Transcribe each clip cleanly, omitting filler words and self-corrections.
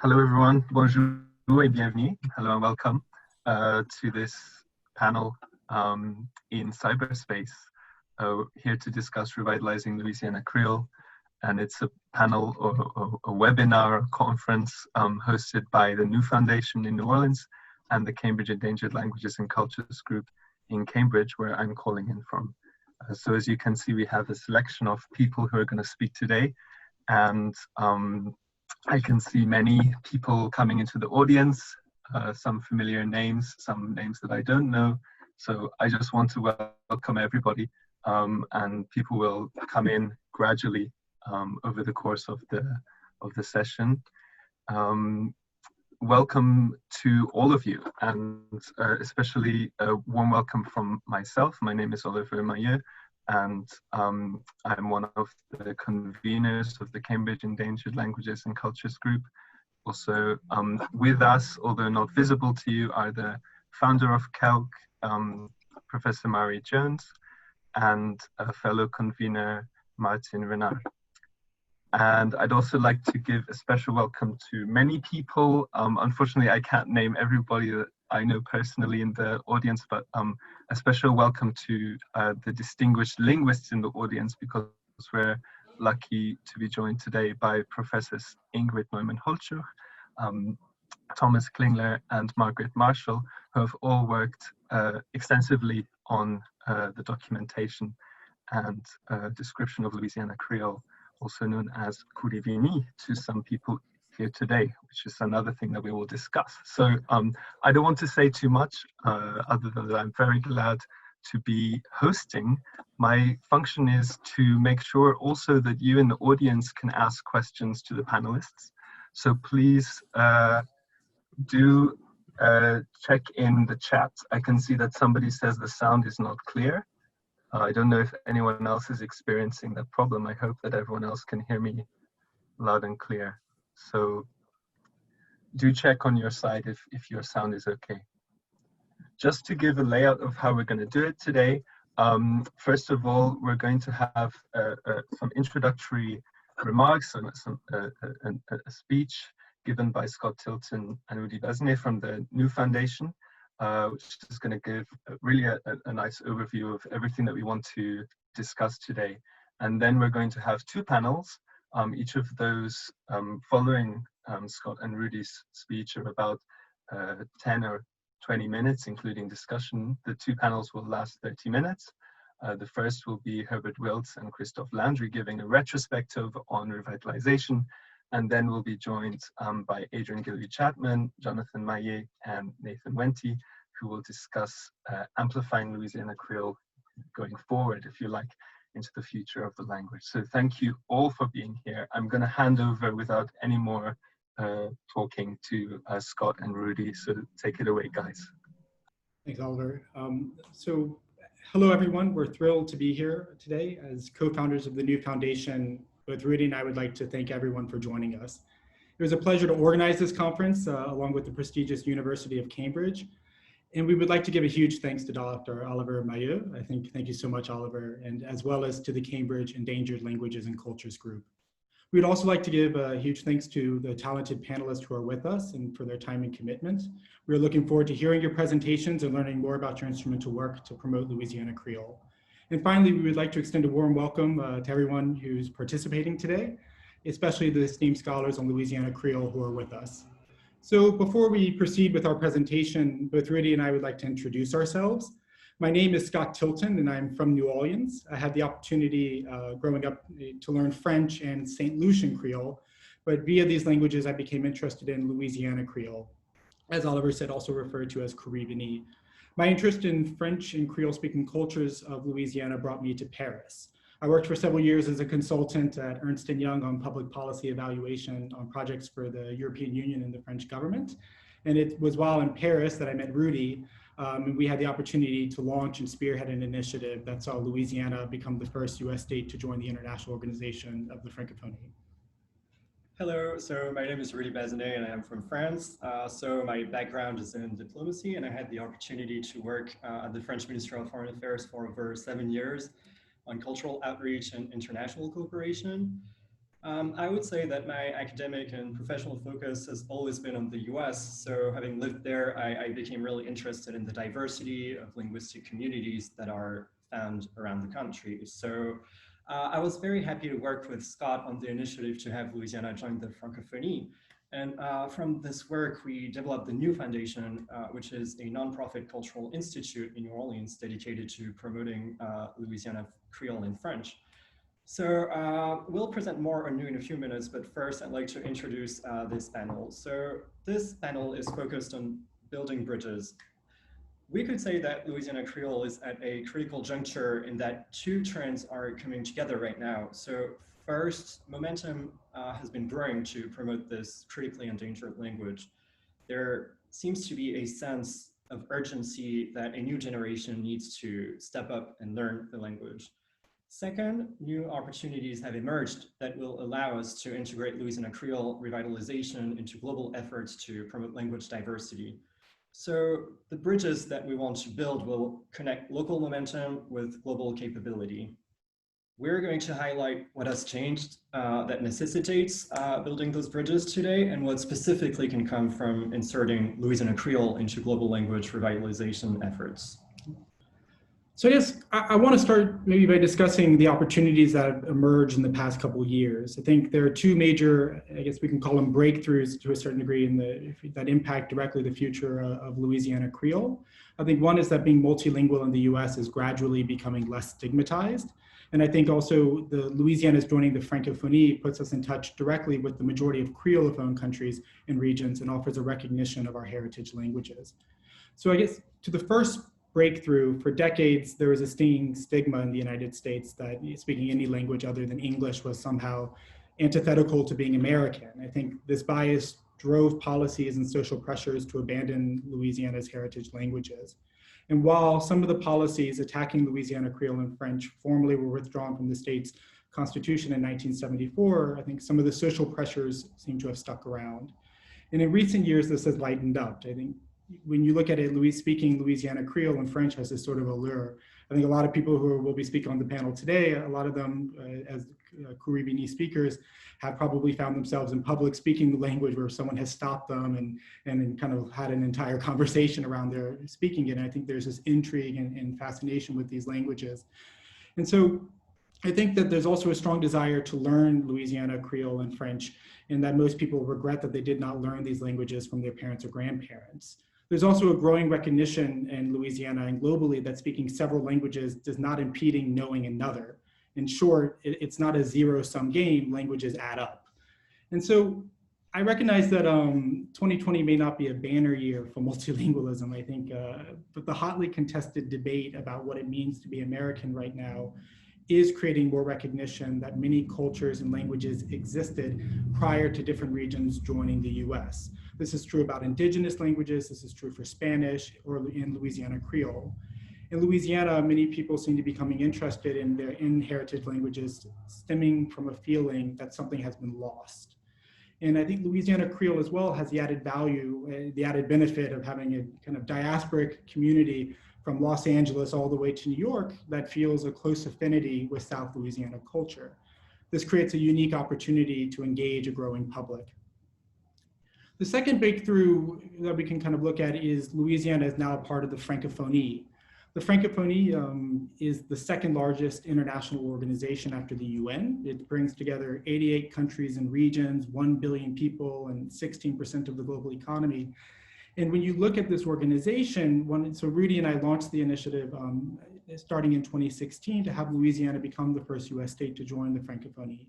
Hello everyone, bonjour et bienvenue. Hello and welcome to this panel in cyberspace. Here to discuss Revitalizing Louisiana Creole. And it's a panel or a webinar conference hosted by the Nous Foundation in New Orleans and the Cambridge Endangered Languages and Cultures group in Cambridge, where I'm calling in from. So as you can see, we have a selection of people who are going to speak today. And I can see many people coming into the audience, some familiar names, some names that I don't know. So I just want to welcome everybody, and people will come in gradually over the course of the session. Welcome to all of you, and especially a warm welcome from myself. My name is Oliver Maillet, and I'm one of the conveners of the Cambridge Endangered Languages and Cultures group. Also with us, although not visible to you, are the founder of CALC, Professor Mari Jones, and a fellow convener, Martin Renard. And I'd also like to give a special welcome to many people. Unfortunately, I can't name everybody that I know personally in the audience, but a special welcome to the distinguished linguists in the audience, because we're lucky to be joined today by Professors Ingrid Neumann-Holtschuh, Thomas Klingler, and Margaret Marshall, who have all worked extensively on the documentation and description of Louisiana Creole, also known as Kurivini to some people here today, which is another thing that we will discuss. So I don't want to say too much, other than that I'm very glad to be hosting. My function is to make sure also that you in the audience can ask questions to the panelists. So please do check in the chat. I can see that somebody says the sound is not clear. I don't know if anyone else is experiencing that problem. I hope that everyone else can hear me loud and clear. So do check on your side if your sound is okay. Just to give a layout of how we're going to do it today, first of all, we're going to have some introductory remarks, a speech given by Scott Tilton and Rudy Bazenet from the Nous Foundation, which is going to give really a nice overview of everything that we want to discuss today. And then we're going to have two panels. Each of those following Scott and Rudy's speech are about 10 or 20 minutes, including discussion. The two panels will last 30 minutes. The first will be Herbert Wiltz and Christophe Landry giving a retrospective on revitalization, and then we'll be joined by Adrien Guillory-Chatman, Jonathan Maillet, and Nathan Wendte, who will discuss amplifying Louisiana Creole going forward, if you like, into the future of the language. So thank you all for being here. I'm going to hand over without any more talking to Scott and Rudy. So take it away, guys. Thanks, Oliver. So hello, everyone. We're thrilled to be here today as co-founders of the Nous Foundation. Both Rudy and I would like to thank everyone for joining us. It was a pleasure to organize this conference along with the prestigious University of Cambridge. And we would like to give a huge thanks to Dr. Oliver Maillet. Thank you so much, Oliver, and as well as to the Cambridge Endangered Languages and Cultures group. We'd also like to give a huge thanks to the talented panelists who are with us and for their time and commitment. We're looking forward to hearing your presentations and learning more about your instrumental work to promote Louisiana Creole. And finally, we would like to extend a warm welcome to everyone who's participating today, especially the esteemed scholars on Louisiana Creole who are with us. So before we proceed with our presentation, both Rudy and I would like to introduce ourselves. My name is Scott Tilton, and I'm from New Orleans. I had the opportunity growing up to learn French and St. Lucian Creole, but via these languages, I became interested in Louisiana Creole, as Oliver said, also referred to as Kurivini. My interest in French and Creole-speaking cultures of Louisiana brought me to Paris. I worked for several years as a consultant at Ernst & Young on public policy evaluation on projects for the European Union and the French government. And it was while in Paris that I met Rudy, and we had the opportunity to launch and spearhead an initiative that saw Louisiana become the first US state to join the International Organization of the Francophonie. Hello, so my name is Rudy Bazenet and I'm from France. So my background is in diplomacy, and I had the opportunity to work at the French Ministry of Foreign Affairs for over 7 years on cultural outreach and international cooperation. I would say that my academic and professional focus has always been on the US. So having lived there, I became really interested in the diversity of linguistic communities that are found around the country. So I was very happy to work with Scott on the initiative to have Louisiana join the Francophonie. And from this work, we developed the Nous Foundation, which is a nonprofit cultural institute in New Orleans dedicated to promoting Louisiana Creole and French. So we'll present more on Nous in a few minutes, but first I'd like to introduce this panel. So this panel is focused on building bridges. We could say that Louisiana Creole is at a critical juncture in that two trends are coming together right now. So first, momentum has been growing to promote this critically endangered language. There seems to be a sense of urgency that a new generation needs to step up and learn the language. Second, new opportunities have emerged that will allow us to integrate Louisiana Creole revitalization into global efforts to promote language diversity. So the bridges that we want to build will connect local momentum with global capability. We're going to highlight what has changed that necessitates building those bridges today and what specifically can come from inserting Louisiana Creole into global language revitalization efforts. So I guess I want to start maybe by discussing the opportunities that have emerged in the past couple of years. I think there are two major, I guess we can call them breakthroughs to a certain degree that impact directly the future of Louisiana Creole. I think one is that being multilingual in the US is gradually becoming less stigmatized. And I think also the Louisiana's joining the Francophonie puts us in touch directly with the majority of Creolophone countries and regions and offers a recognition of our heritage languages. So I guess to the first breakthrough, for decades, there was a stinging stigma in the United States that speaking any language other than English was somehow antithetical to being American. I think this bias drove policies and social pressures to abandon Louisiana's heritage languages. And while some of the policies attacking Louisiana Creole and French formally were withdrawn from the state's constitution in 1974, I think some of the social pressures seem to have stuck around. And in recent years, this has lightened up. I think when you look at it, speaking Louisiana Creole and French has this sort of allure. I think a lot of people who will be speaking on the panel today, a lot of them as Caribbean speakers have probably found themselves in public speaking the language where someone has stopped them and kind of had an entire conversation around their speaking it. And I think there's this intrigue and fascination with these languages. And so I think that there's also a strong desire to learn Louisiana Creole and French, and that most people regret that they did not learn these languages from their parents or grandparents. There's also a growing recognition in Louisiana and globally that speaking several languages does not impede knowing another. In short, it's not a zero-sum game, languages add up. And so I recognize that 2020 may not be a banner year for multilingualism, I think, but the hotly contested debate about what it means to be American right now is creating more recognition that many cultures and languages existed prior to different regions joining the US. This is true about indigenous languages, this is true for Spanish or in Louisiana Creole. In Louisiana, many people seem to be becoming interested in their heritage languages stemming from a feeling that something has been lost. And I think Louisiana Creole as well has the added value, the added benefit of having a kind of diasporic community from Los Angeles all the way to New York that feels a close affinity with South Louisiana culture. This creates a unique opportunity to engage a growing public. The second breakthrough that we can kind of look at is Louisiana is now a part of the Francophonie. The Francophonie is the second largest international organization after the UN. It brings together 88 countries and regions, 1 billion people, and 16% of the global economy. And when you look at this organization, so Rudy and I launched the initiative starting in 2016 to have Louisiana become the first US state to join the Francophonie.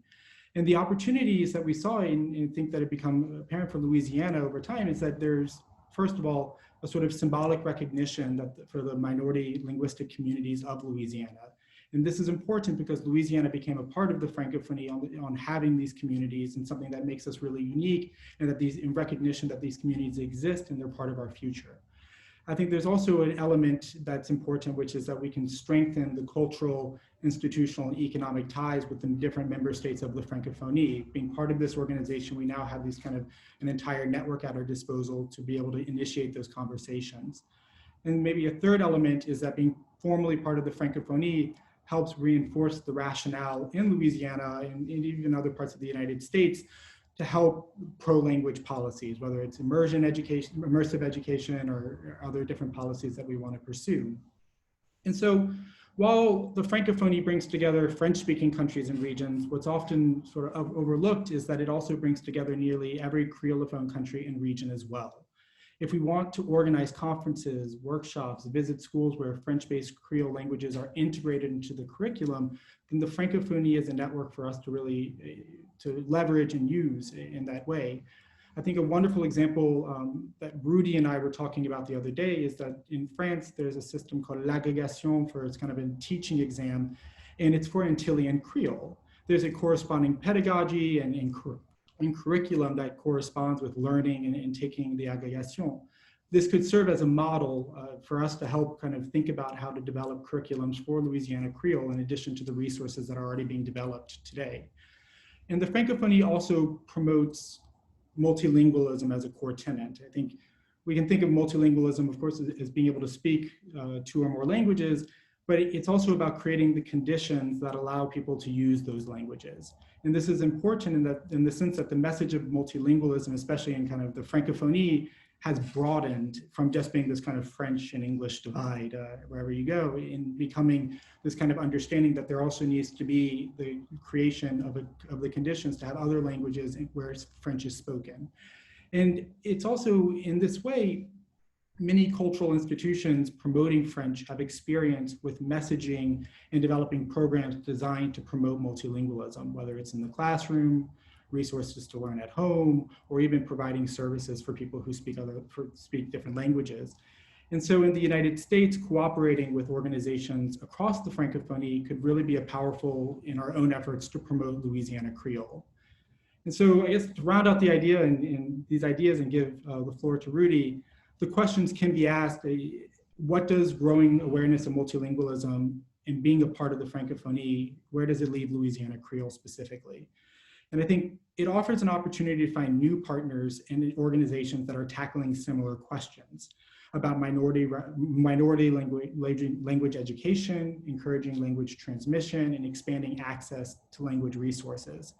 And the opportunities that we saw and think that have become apparent for Louisiana over time is that there's, first of all, a sort of symbolic recognition that for the minority linguistic communities of Louisiana. And this is important because Louisiana became a part of the Francophonie on having these communities and something that makes us really unique, and that in recognition that these communities exist and they're part of our future. I think there's also an element that's important, which is that we can strengthen the cultural, institutional, and economic ties within different member states of the Francophonie. Being part of this organization, we now have these kind of an entire network at our disposal to be able to initiate those conversations. And maybe a third element is that being formally part of the Francophonie helps reinforce the rationale in Louisiana and even other parts of the United States to help pro-language policies, whether it's immersive education or other different policies that we want to pursue. And so while the Francophonie brings together French-speaking countries and regions, what's often sort of overlooked is that it also brings together nearly every Creolophone country and region as well. If we want to organize conferences, workshops, visit schools where French-based Creole languages are integrated into the curriculum, then the Francophonie is a network for us to really to leverage and use in that way. I think a wonderful example that Rudy and I were talking about the other day is that in France, there's a system called l'agrégation for it's kind of a teaching exam, and it's for Antillean Creole. There's a corresponding pedagogy and curriculum that corresponds with learning and taking the agrégation. This could serve as a model for us to help kind of think about how to develop curriculums for Louisiana Creole in addition to the resources that are already being developed today. And the Francophonie also promotes multilingualism as a core tenet. I think we can think of multilingualism, of course, as being able to speak 2 or more languages, but it's also about creating the conditions that allow people to use those languages. And this is important in the sense that the message of multilingualism, especially in kind of the Francophonie, has broadened from just being this kind of French and English divide wherever you go, in becoming this kind of understanding that there also needs to be the creation of the conditions to have other languages where French is spoken. And it's also in this way, many cultural institutions promoting French have experience with messaging and developing programs designed to promote multilingualism, whether it's in the classroom, resources to learn at home, or even providing services for people who speak different languages. And so in the United States, cooperating with organizations across the Francophonie could really be powerful in our own efforts to promote Louisiana Creole. And so I guess to round out the idea and these ideas and give the floor to Rudy, the questions can be asked, what does growing awareness of multilingualism and being a part of the Francophonie, where does it leave Louisiana Creole specifically? And I think it offers an opportunity to find new partners and organizations that are tackling similar questions about minority language education, encouraging language transmission, and expanding access to language resources.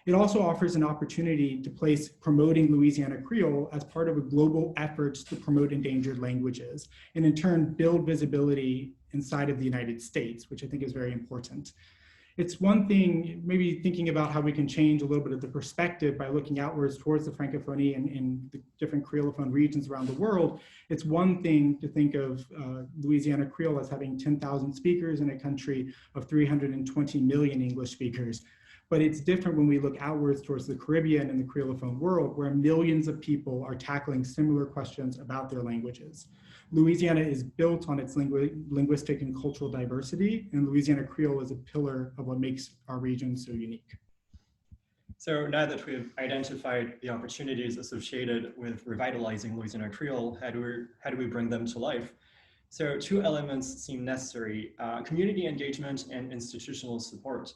It also offers an opportunity to place promoting Louisiana Creole as part of a global efforts to promote endangered languages, and in turn build visibility inside of the United States, which I think is very important. It's one thing, maybe thinking about how we can change a little bit of the perspective by looking outwards towards the Francophonie and the different Creolophone regions around the world. It's one thing to think of Louisiana Creole as having 10,000 speakers in a country of 320 million English speakers. But it's different when we look outwards towards the Caribbean and the Creolophone world, where millions of people are tackling similar questions about their languages. Louisiana is built on its linguistic and cultural diversity, and Louisiana Creole is a pillar of what makes our region so unique. So now that we've identified the opportunities associated with revitalizing Louisiana Creole, how do we bring them to life? So 2 elements seem necessary, community engagement and institutional support.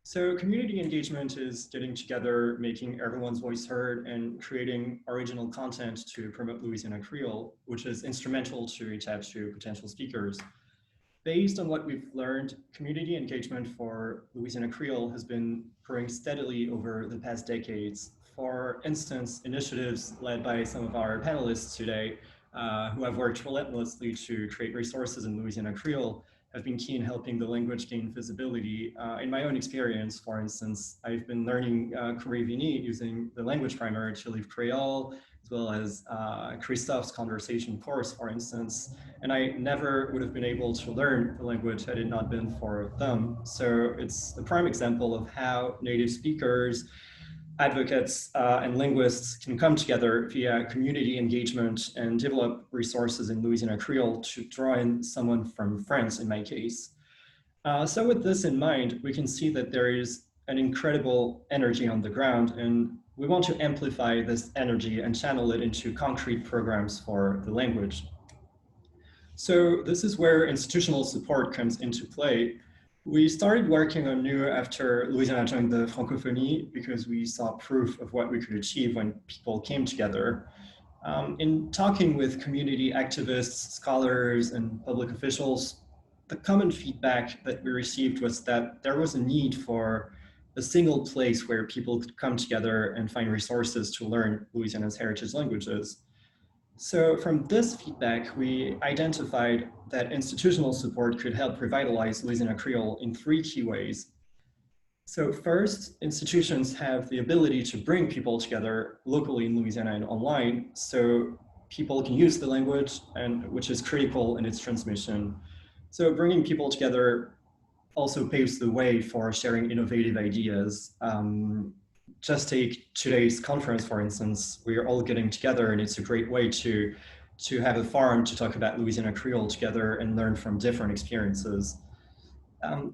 So community engagement is getting together, making everyone's voice heard, and creating original content to promote Louisiana Creole, which is instrumental to reach out to potential speakers. Based on what we've learned, community engagement for Louisiana Creole has been growing steadily over the past decades. For instance, initiatives led by some of our panelists today, who have worked relentlessly to create resources in Louisiana Creole, have been key in helping the language gain visibility. In my own experience, for instance, I've been learning Guillory-Chatman using the language primer to learn Creole, as well as Christophe's conversation course, for instance. And I never would have been able to learn the language had it not been for them. So it's a prime example of how native speakers, advocates, and linguists can come together via community engagement and develop resources in Louisiana Creole to draw in someone from France, in my case. So with this in mind, we can see that there is an incredible energy on the ground, and we want to amplify this energy and channel it into concrete programs for the language. So this is where institutional support comes into play. We started working on Nous after Louisiana joined the Francophonie because we saw proof of what we could achieve when people came together. In talking with community activists, scholars, and public officials, the common feedback that we received was that there was a need for a single place where people could come together and find resources to learn Louisiana's heritage languages. So from this feedback, we identified that institutional support could help revitalize Louisiana Creole in 3 key ways. So first, institutions have the ability to bring people together locally in Louisiana and online, so people can use the language, and which is critical in its transmission. So bringing people together also paves the way for sharing innovative ideas. Just take today's conference, for instance. We are all getting together, and it's a great way to have a forum to talk about Louisiana Creole together and learn from different experiences.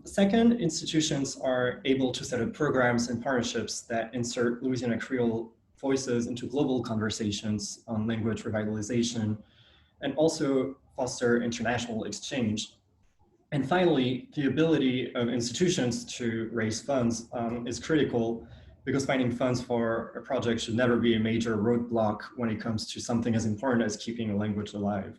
Second, institutions are able to set up programs and partnerships that insert Louisiana Creole voices into global conversations on language revitalization, and also foster international exchange. And finally, the ability of institutions to raise funds is critical, because finding funds for a project should never be a major roadblock when it comes to something as important as keeping a language alive.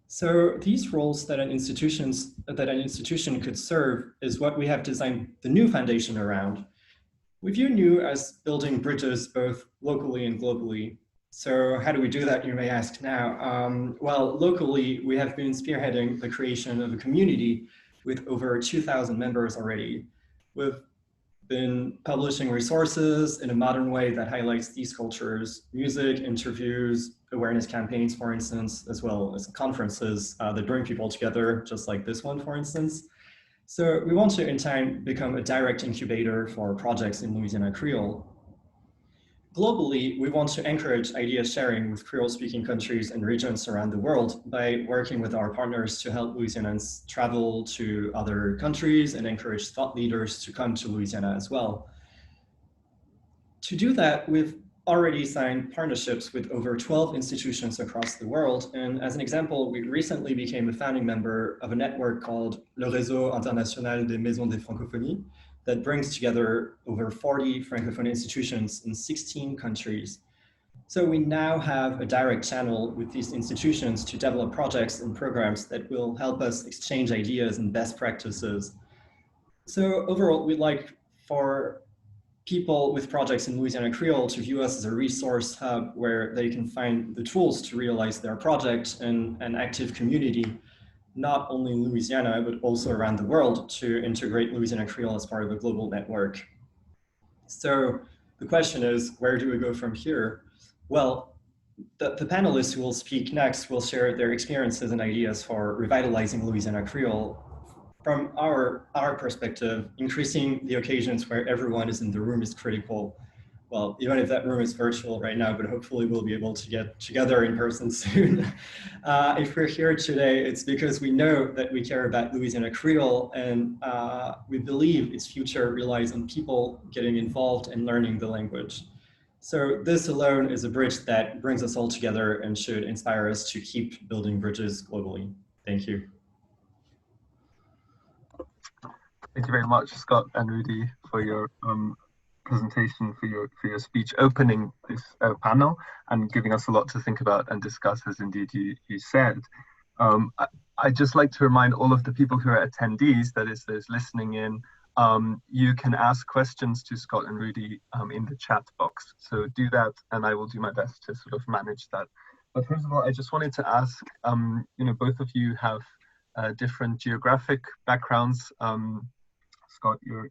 So these roles that an institution could serve is what we have designed the Nous Foundation around. We view Nous as building bridges both locally and globally. So how do we do that, you may ask now? Well, locally, we have been spearheading the creation of a community with over 2,000 members already. We've been publishing resources in a modern way that highlights these cultures, music, interviews, awareness campaigns, for instance, as well as conferences that bring people together, just like this one, for instance. So we want to, in time, become a direct incubator for projects in Louisiana Creole. Globally, we want to encourage idea sharing with Creole-speaking countries and regions around the world by working with our partners to help Louisianans travel to other countries and encourage thought leaders to come to Louisiana as well. To do that, we've already signed partnerships with over 12 institutions across the world. And as an example, we recently became a founding member of a network called Le Réseau International des Maisons des Francophonies, that brings together over 40 Francophone institutions in 16 countries. So we now have a direct channel with these institutions to develop projects and programs that will help us exchange ideas and best practices. So overall, we'd like for people with projects in Louisiana Creole to view us as a resource hub where they can find the tools to realize their project and an active community, not only in Louisiana, but also around the world, to integrate Louisiana Creole as part of a global network. So the question is, where do we go from here? Well, the panelists who will speak next will share their experiences and ideas for revitalizing Louisiana Creole. From our perspective, increasing the occasions where everyone is in the room is critical. Well, even if that room is virtual right now, but hopefully we'll be able to get together in person soon. If we're here today, it's because we know that we care about Louisiana Creole, and we believe its future relies on people getting involved and learning the language. So this alone is a bridge that brings us all together and should inspire us to keep building bridges globally. Thank you. Thank you very much, Scott and Rudy, for your presentation, for your speech opening this panel and giving us a lot to think about and discuss, as indeed you said. I'd just like to remind all of the people who are attendees, that is, those listening in, you can ask questions to Scott and Rudy in the chat box. So do that, and I will do my best to sort of manage that. But first of all, I just wanted to ask, both of you have different geographic backgrounds. Scott, you're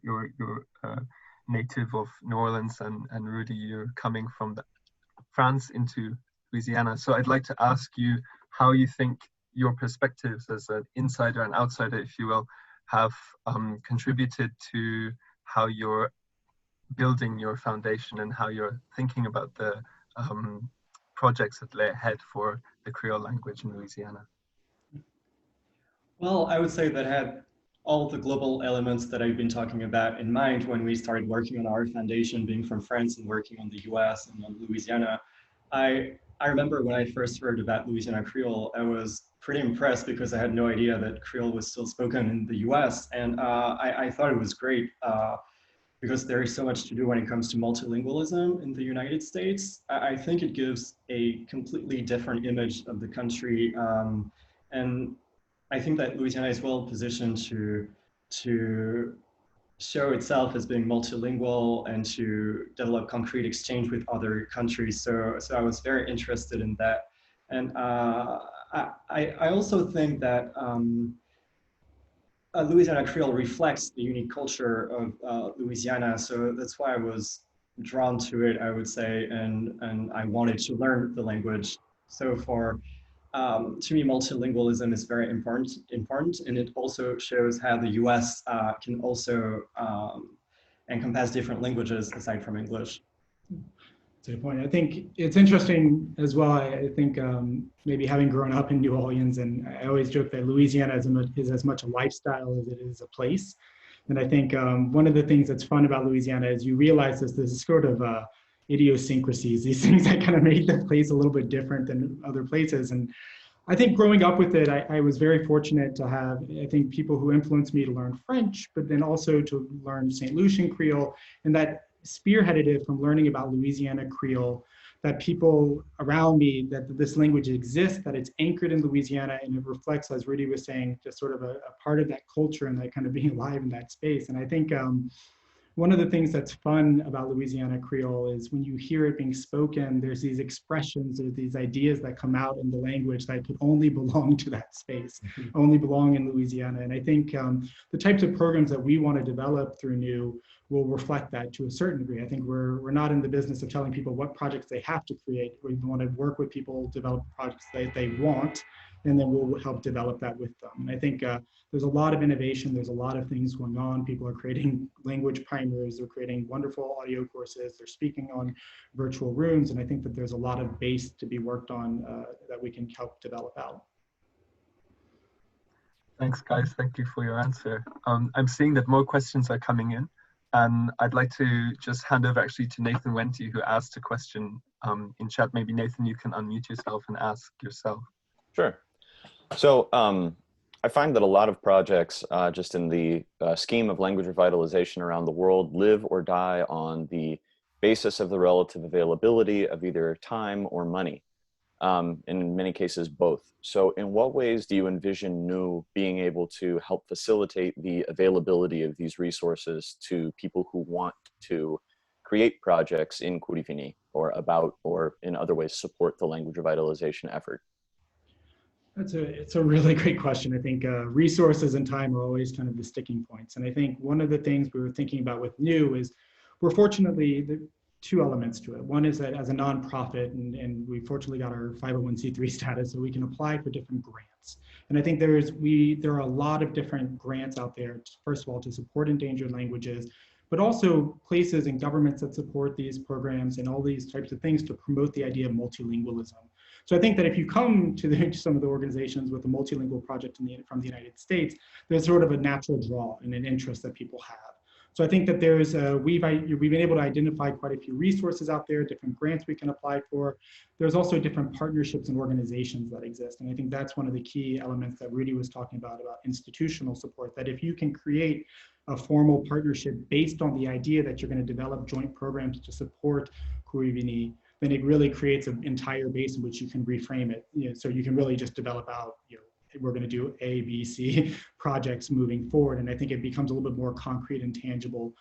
native of New Orleans, and Rudy, you're coming from France into Louisiana. So I'd like to ask you how you think your perspectives as an insider and outsider, if you will, have contributed to how you're building your foundation and how you're thinking about the projects that lay ahead for the Creole language in Louisiana. Well, I would say that had all the global elements that I've been talking about in mind when we started working on our foundation, being from France and working on the US and on Louisiana. I remember when I first heard about Louisiana Creole, I was pretty impressed because I had no idea that Creole was still spoken in the US. And I thought it was great because there is so much to do when it comes to multilingualism in the United States. I think it gives a completely different image of the country. And I think that Louisiana is well positioned to show itself as being multilingual and to develop concrete exchange with other countries. So I was very interested in that. And I also think that Louisiana Creole reflects the unique culture of Louisiana. So that's why I was drawn to it, I would say, and I wanted to learn the language. So to me, multilingualism is very important, and it also shows how the US can also encompass different languages aside from English. That's a good point. I think it's interesting as well. I think maybe having grown up in New Orleans, and I always joke that Louisiana is as much a lifestyle as it is a place. And I think one of the things that's fun about Louisiana is you realize there's this sort of idiosyncrasies, these things that kind of make the place a little bit different than other places. And I think growing up with it, I was very fortunate to have, I think, people who influenced me to learn French, but then also to learn St. Lucian Creole, and that spearheaded it from learning about Louisiana Creole, that people around me, that this language exists, that it's anchored in Louisiana, and it reflects, as Rudy was saying, just sort of a part of that culture and that kind of being alive in that space. And I think one of the things that's fun about Louisiana Creole is when you hear it being spoken, there's these expressions or these ideas that come out in the language that could only belong to that space, only belong in Louisiana. And I think the types of programs that we want to develop through Nous will reflect that to a certain degree. I think we're not in the business of telling people what projects they have to create. We want to work with people, develop projects that they want, and then we'll help develop that with them. And I think there's a lot of innovation. There's a lot of things going on. People are creating language primers. They're creating wonderful audio courses. They're speaking on virtual rooms. And I think that there's a lot of base to be worked on that we can help develop out. Thanks, guys. Thank you for your answer. I'm seeing that more questions are coming in. And I'd like to just hand over actually to Nathan Wendte, who asked a question in chat. Maybe Nathan, you can unmute yourself and ask yourself. Sure. So I find that a lot of projects just in the scheme of language revitalization around the world live or die on the basis of the relative availability of either time or money. In many cases, both. So in what ways do you envision Nous being able to help facilitate the availability of these resources to people who want to create projects in Courivini or about, or in other ways support the language revitalization effort? It's a really great question. I think resources and time are always kind of the sticking points. And I think one of the things we were thinking about with Nous is we're fortunately, two elements to it. One is that as a nonprofit, and we fortunately got our 501c3 status, so we can apply for different grants. And I think there are a lot of different grants out there, first of all, to support endangered languages, but also places and governments that support these programs and all these types of things to promote the idea of multilingualism. So I think that if you come to some of the organizations with a multilingual project from the United States, there's sort of a natural draw and an interest that people have. So I think that there's we've been able to identify quite a few resources out there, different grants we can apply for. There's also different partnerships and organizations that exist. And I think that's one of the key elements that Rudy was talking about institutional support, that if you can create a formal partnership based on the idea that you're going to develop joint programs to support Courivini, then it really creates an entire base in which you can reframe it. So you can really just develop out, we're going to do A, B, C projects moving forward. And I think it becomes a little bit more concrete and tangible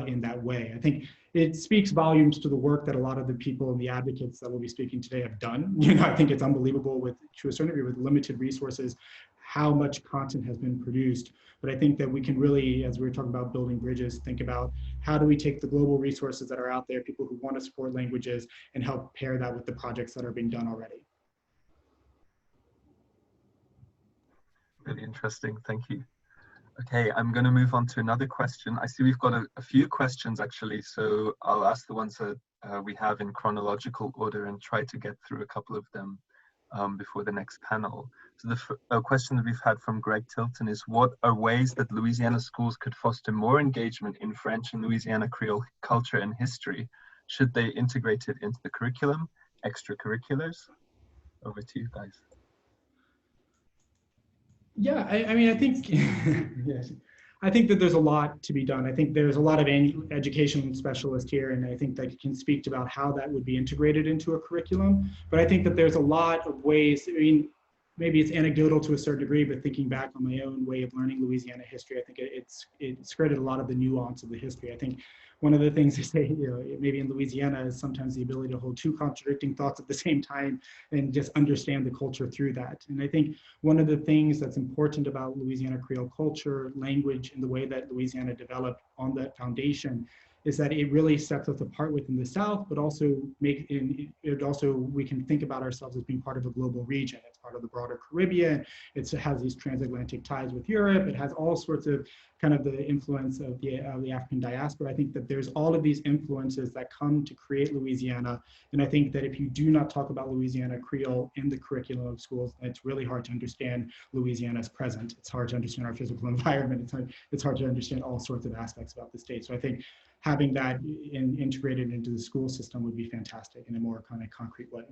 in that way. I think it speaks volumes to the work that a lot of the people and the advocates that we'll be speaking today have done. I think it's unbelievable to a certain degree with limited resources, how much content has been produced. But I think that we can really, as we were talking about building bridges, think about how do we take the global resources that are out there, people who want to support languages, and help pair that with the projects that are being done already. Really interesting, thank you. Okay, I'm going to move on to another question. I see we've got a few questions actually, so I'll ask the ones that we have in chronological order and try to get through a couple of them before the next panel. So the question that we've had from Greg Tilton is, what are ways that Louisiana schools could foster more engagement in French and Louisiana Creole culture and history? Should they integrate it into the curriculum, extracurriculars? Over to you guys. Yeah, I mean, I think, yes, I think that there's a lot to be done. I think there's a lot of education specialists here, and I think that can speak about how that would be integrated into a curriculum. But I think that there's a lot of ways. I mean, maybe it's anecdotal to a certain degree, but thinking back on my own way of learning Louisiana history, I think it's skirted a lot of the nuance of the history. I think one of the things they say, maybe in Louisiana is sometimes the ability to hold two contradicting thoughts at the same time and just understand the culture through that. And I think one of the things that's important about Louisiana Creole culture, language, and the way that Louisiana developed on that foundation is that it really sets us apart within the South, but also we can think about ourselves as being part of a global region. It's part of the broader Caribbean. It has these transatlantic ties with Europe. It has all sorts of kind of the influence of the African diaspora. I think that there's all of these influences that come to create Louisiana. And I think that if you do not talk about Louisiana Creole in the curriculum of schools, it's really hard to understand Louisiana's present. It's hard to understand our physical environment. It's hard to understand all sorts of aspects about the state. So I think having that integrated into the school system would be fantastic in a more kind of concrete way.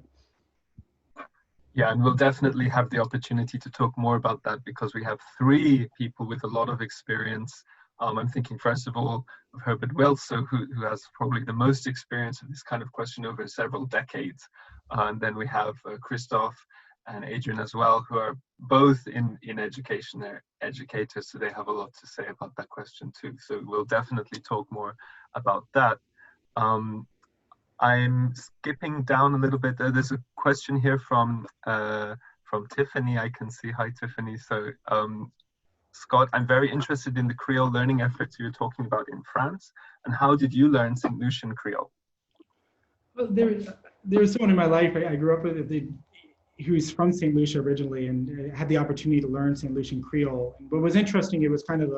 Yeah, and we'll definitely have the opportunity to talk more about that because we have three people with a lot of experience. I'm thinking first of all of Herbert Wiltz, who has probably the most experience of this kind of question over several decades. And then we have Christophe and Adrien as well, who are both in education. They're educators, so they have a lot to say about that question too. So we'll definitely talk more about that. I'm skipping down a little bit. There's a question here from Tiffany. I can see. Hi, Tiffany. So, Scott, I'm very interested in the Creole learning efforts you're talking about in France. And how did you learn St. Lucian Creole? Well, there was someone in my life I grew up with who's from St. Lucia originally and had the opportunity to learn St. Lucian Creole. And what was interesting, it was kind of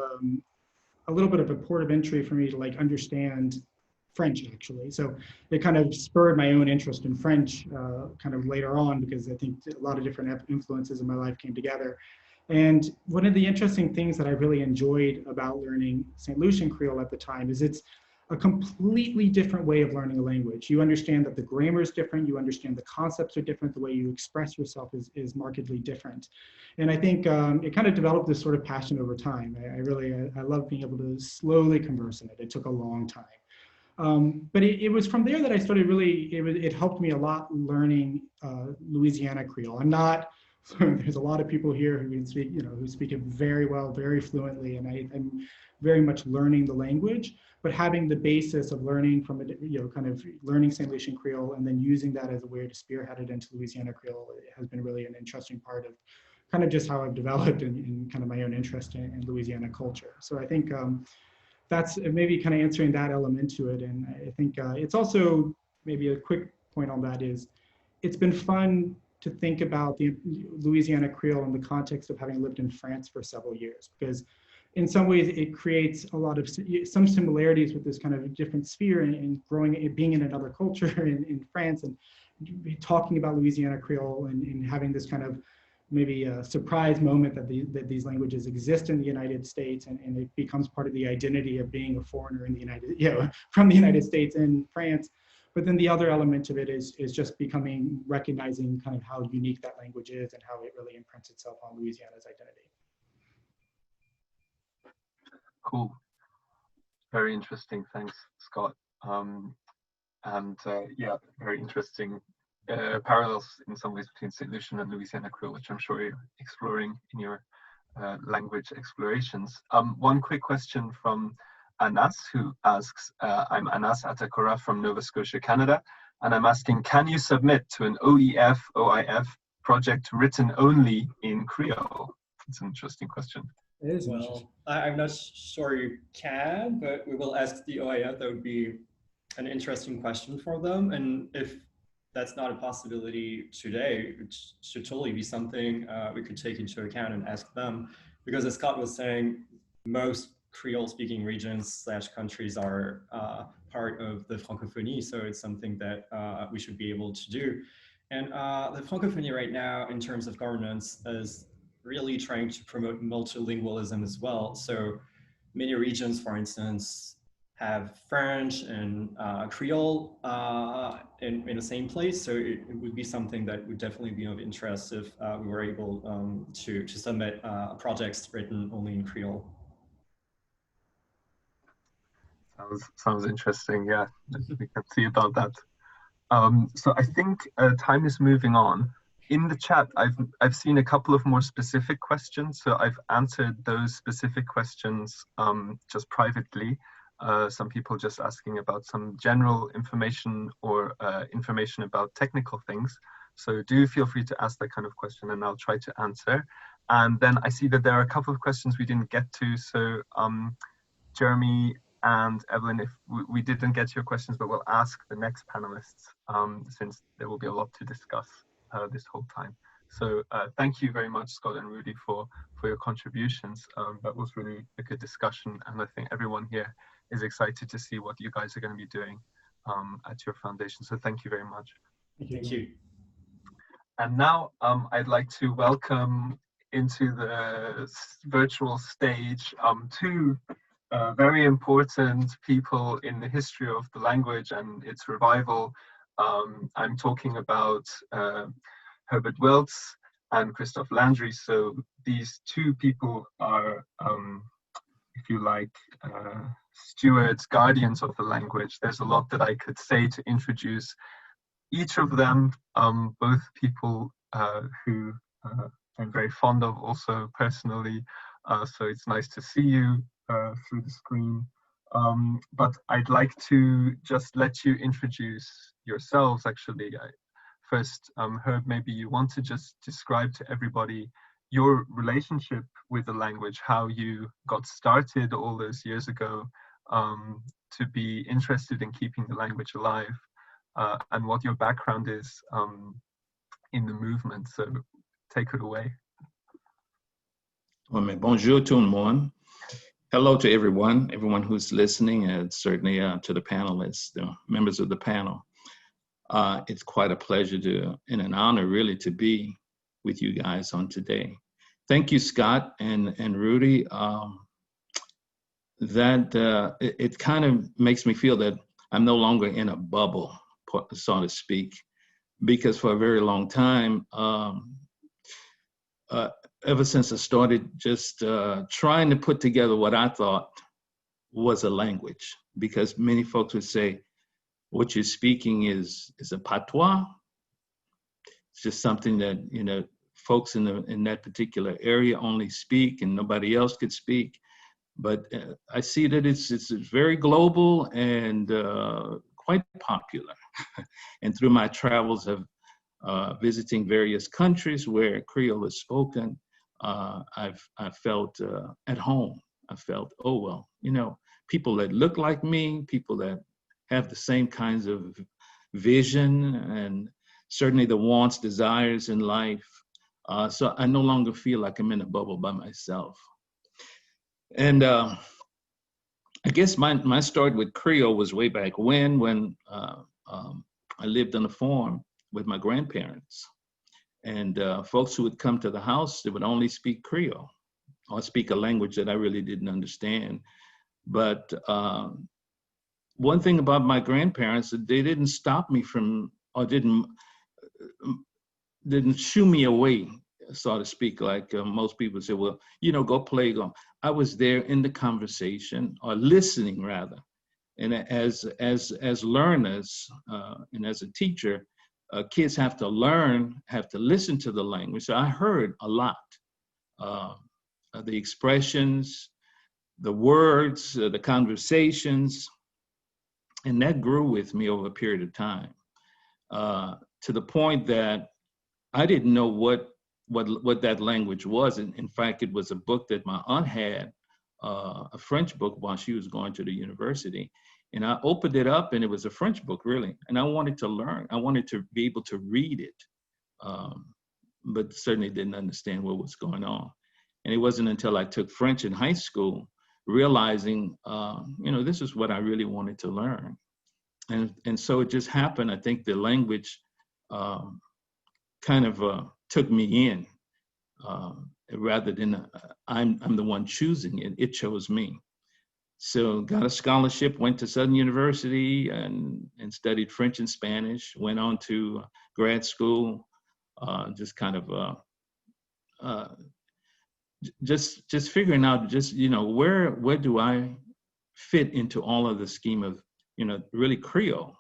a little bit of a port of entry for me to like understand French, actually. So it kind of spurred my own interest in French kind of later on, because I think a lot of different influences in my life came together. And one of the interesting things that I really enjoyed about learning St. Lucian Creole at the time is it's a completely different way of learning a language. You understand that the grammar is different, you understand the concepts are different, the way you express yourself is markedly different. And I think it kind of developed this sort of passion over time. I love being able to slowly converse in it. It took a long time. But it was from there that I started it helped me a lot learning Louisiana Creole. There's a lot of people here who can speak, who speak it very well, very fluently, and I'm very much learning the language, but having the basis of learning from kind of learning St. Lucian Creole and then using that as a way to spearhead it into Louisiana Creole has been really an interesting part of kind of just how I've developed in kind of my own interest in Louisiana culture. So I think that's maybe kind of answering that element to it. And I think it's also maybe a quick point on that is it's been fun to think about the Louisiana Creole in the context of having lived in France for several years, because in some ways it creates a lot of some similarities with this kind of different sphere and being in another culture in France and talking about Louisiana Creole and having this kind of maybe a surprise moment that these languages exist in the United States and it becomes part of the identity of being a foreigner in the from the United States and France. But then the other element of it is just recognizing kind of how unique that language is and how it really imprints itself on Louisiana's identity. Cool. Very interesting. Thanks, Scott. Yeah, very interesting parallels in some ways between St. Lucian and Louisiana Creole, which I'm sure you're exploring in your language explorations. One quick question from Anas, who asks, I'm Anas Atakora from Nova Scotia, Canada, and I'm asking, can you submit to an OEF project written only in Creole? It's an interesting question. It is. Well, I'm not sure you can, but we will ask the OIF. That would be an interesting question for them. And if that's not a possibility today, it should totally be something we could take into account and ask them. Because as Scott was saying, most Creole-speaking regions / countries are part of the Francophonie, so it's something that we should be able to do. And the Francophonie right now, in terms of governance, is really trying to promote multilingualism as well. So many regions, for instance, have French and Creole in the same place. So it would be something that would definitely be of interest if we were able to submit projects written only in Creole. Sounds interesting. Yeah, we can see about that. So I think time is moving on. in the chat, I've seen a couple of more specific questions, so I've answered those specific questions just privately. Some people just asking about some general information or information about technical things. So do feel free to ask that kind of question and I'll try to answer. And then I see that there are a couple of questions we didn't get to. So Jeremy and Evelyn, if we didn't get to your questions, but we'll ask the next panelists since there will be a lot to discuss this whole time. So thank you very much, Scott and Rudy, for your contributions. That was really a good discussion. And I think everyone here is excited to see what you guys are going to be doing at your foundation. So thank you very much. Thank you. And now I'd like to welcome into the virtual stage two very important people in the history of the language and its revival. I'm talking about Herbert Wiltz and Christophe Landry. So these two people are, if you like, stewards, guardians of the language. There's a lot that I could say to introduce each of them, both people who I'm very fond of also personally. So it's nice to see you through the screen. But I'd like to just let you introduce yourselves actually. First, Herb, maybe you want to just describe to everybody your relationship with the language, how you got started all those years ago to be interested in keeping the language alive, and what your background is in the movement. So take it away. Well, bonjour tout le monde. Hello to everyone who's listening, and certainly to the panelists, the members of the panel. It's quite a pleasure and an honor really to be with you guys on today. Thank you, Scott and Rudy. It kind of makes me feel that I'm no longer in a bubble, so to speak, because for a very long time, ever since I started just trying to put together what I thought was a language, because many folks would say, what you're speaking is a patois. It's just something that, you know, folks in that particular area only speak and nobody else could speak. But I see that it's very global and quite popular. And through my travels of visiting various countries where Creole is spoken, I've felt at home. I felt, oh, well, you know, people that look like me, people that have the same kinds of vision and certainly the wants, desires in life. So I no longer feel like I'm in a bubble by myself. And I guess my start with Creole was way back when I lived on a farm with my grandparents. And folks who would come to the house, they would only speak Creole or speak a language that I really didn't understand. But one thing about my grandparents, they didn't stop me from, or didn't shoo me away, so to speak, like most people say, well, you know, go play. Go. I was there in the conversation, or listening rather. And as learners and as a teacher, kids have to learn, have to listen to the language. So I heard a lot, the expressions, the words, the conversations, and that grew with me over a period of time, to the point that I didn't know what that language was. And in fact, it was a book that my aunt had, a French book while she was going to the university. And I opened it up and it was a French book, really. And I wanted to learn. I wanted to be able to read it, but certainly didn't understand what was going on. And it wasn't until I took French in high school, realizing, you know, this is what I really wanted to learn. And so it just happened. I think the language kind of took me in, rather than I'm the one choosing it. It chose me. So got a scholarship, went to Southern University and studied French and Spanish, went on to grad school, just kind of just figuring out, just, you know, where do I fit into all of the scheme of, you know, really Creole.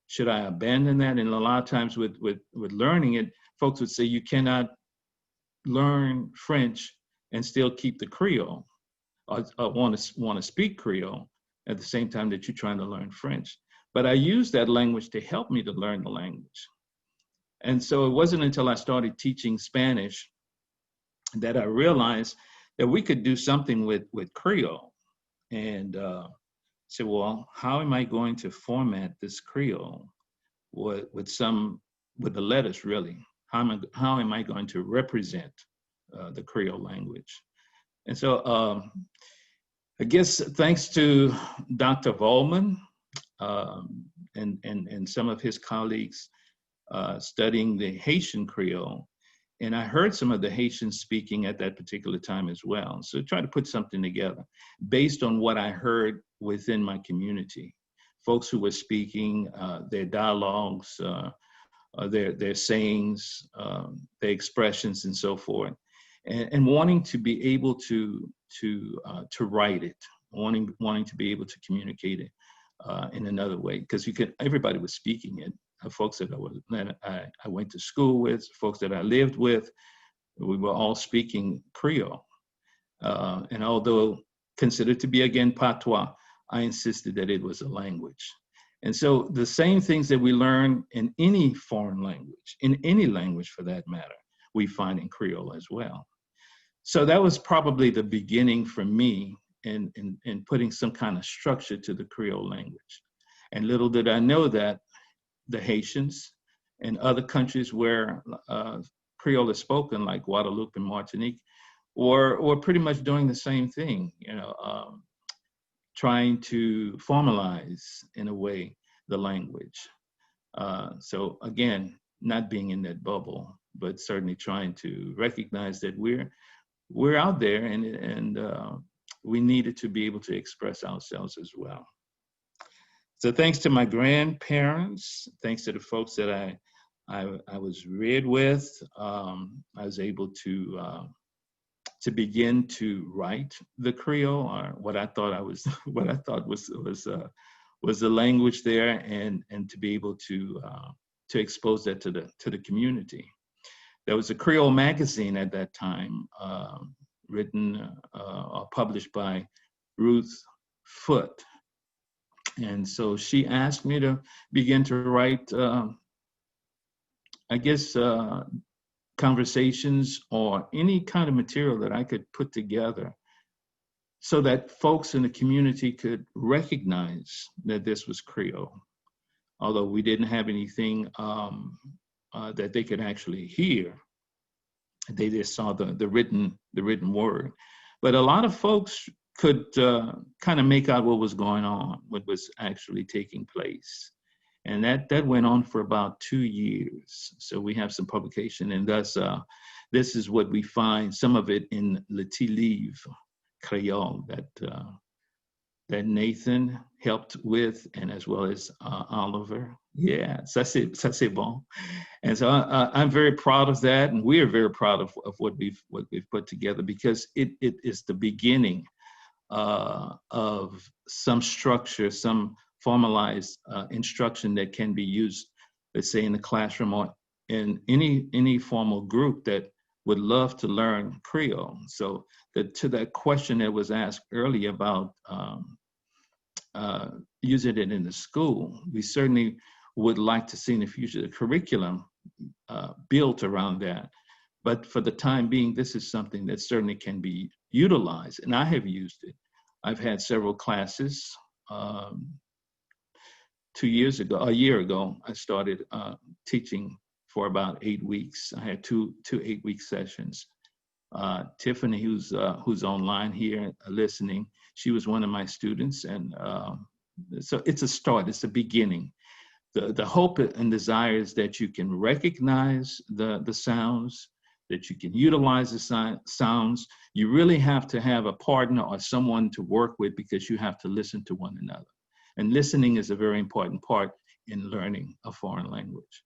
should I abandon that? And a lot of times with learning it, folks would say you cannot learn French and still keep the Creole, or want to speak Creole at the same time that you're trying to learn French. But I used that language to help me to learn the language. And so it wasn't until I started teaching Spanish that I realized that we could do something with Creole. And said, well, how am I going to format this Creole with the letters, really? How am I going to represent the Creole language? And so I guess thanks to Dr. Volman and some of his colleagues studying the Haitian Creole, and I heard some of the Haitians speaking at that particular time as well. So try to put something together based on what I heard within my community. Folks who were speaking, their dialogues, their sayings, their expressions and so forth. And wanting to be able to write it, wanting to be able to communicate it in another way, because everybody was speaking it. Folks that I went to school with, folks that I lived with, we were all speaking Creole. And although considered to be, again, patois, I insisted that it was a language. And so the same things that we learn in any foreign language, in any language for that matter, we find in Creole as well. So that was probably the beginning for me in putting some kind of structure to the Creole language. And little did I know that the Haitians and other countries where Creole is spoken, like Guadeloupe and Martinique, were pretty much doing the same thing, trying to formalize, in a way, the language. So again, not being in that bubble, but certainly trying to recognize that we're out there, and we needed to be able to express ourselves as well. So thanks to my grandparents, thanks to the folks that I was reared with, I was able to begin to write the Creole, or what I thought was the language there, and to be able to expose that to the community. There was a Creole magazine at that time, written or published by Ruth Foote. And so she asked me to begin to write, conversations or any kind of material that I could put together so that folks in the community could recognize that this was Creole. Although we didn't have anything that they could actually hear, they just saw the written word. But a lot of folks could kind of make out what was going on, what was actually taking place. And that went on for about 2 years. So we have some publication, and thus this is what we find, some of it in Le Petit Livre Creole that Nathan helped with, and as well as Oliver. Yeah, ça c'est bon. And so I'm very proud of that, and we are very proud of what we've put together, because it is the beginning of some structure, some formalized instruction that can be used, let's say in the classroom or in any formal group that would love to learn Creole. So to that question that was asked earlier about using it in the school, we certainly would like to see in the future the curriculum built around that. But for the time being, this is something that certainly can be utilized, and I have used it. I've had several classes. 2 years ago, a year ago, I started teaching for about 8 weeks. I had two 8-week sessions. Tiffany, who's online here listening, she was one of my students, and so it's a start. It's a beginning. The hope and desire is that you can recognize the sounds, that you can utilize the sounds. You really have to have a partner or someone to work with, because you have to listen to one another. And listening is a very important part in learning a foreign language.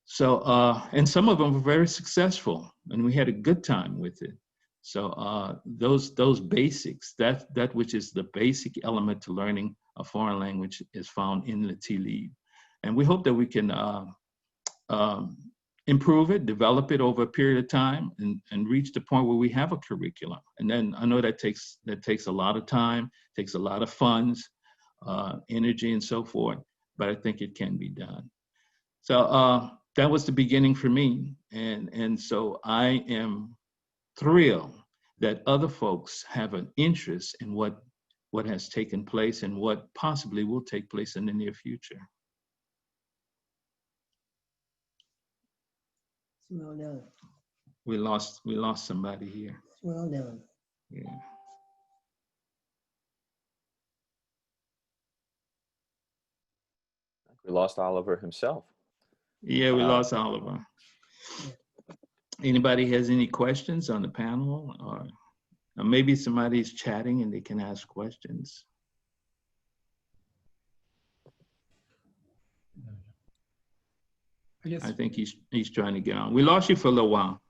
So, and some of them were very successful, and we had a good time with it. So those basics, that which is the basic element to learning a foreign language, is found in the Petit Livre. And we hope that we can improve it, develop it over a period of time, and reach the point where we have a curriculum. And then I know that takes a lot of time, takes a lot of funds, energy, and so forth, but I think it can be done. So that was the beginning for me. And so I am thrilled that other folks have an interest in what has taken place and what possibly will take place in the near future. Well done. We lost somebody here. Well done. Yeah. We lost Oliver himself. Yeah, we lost Oliver. Anybody has any questions on the panel, or maybe somebody's chatting and they can ask questions? I think he's trying to get on. We lost you for a little while.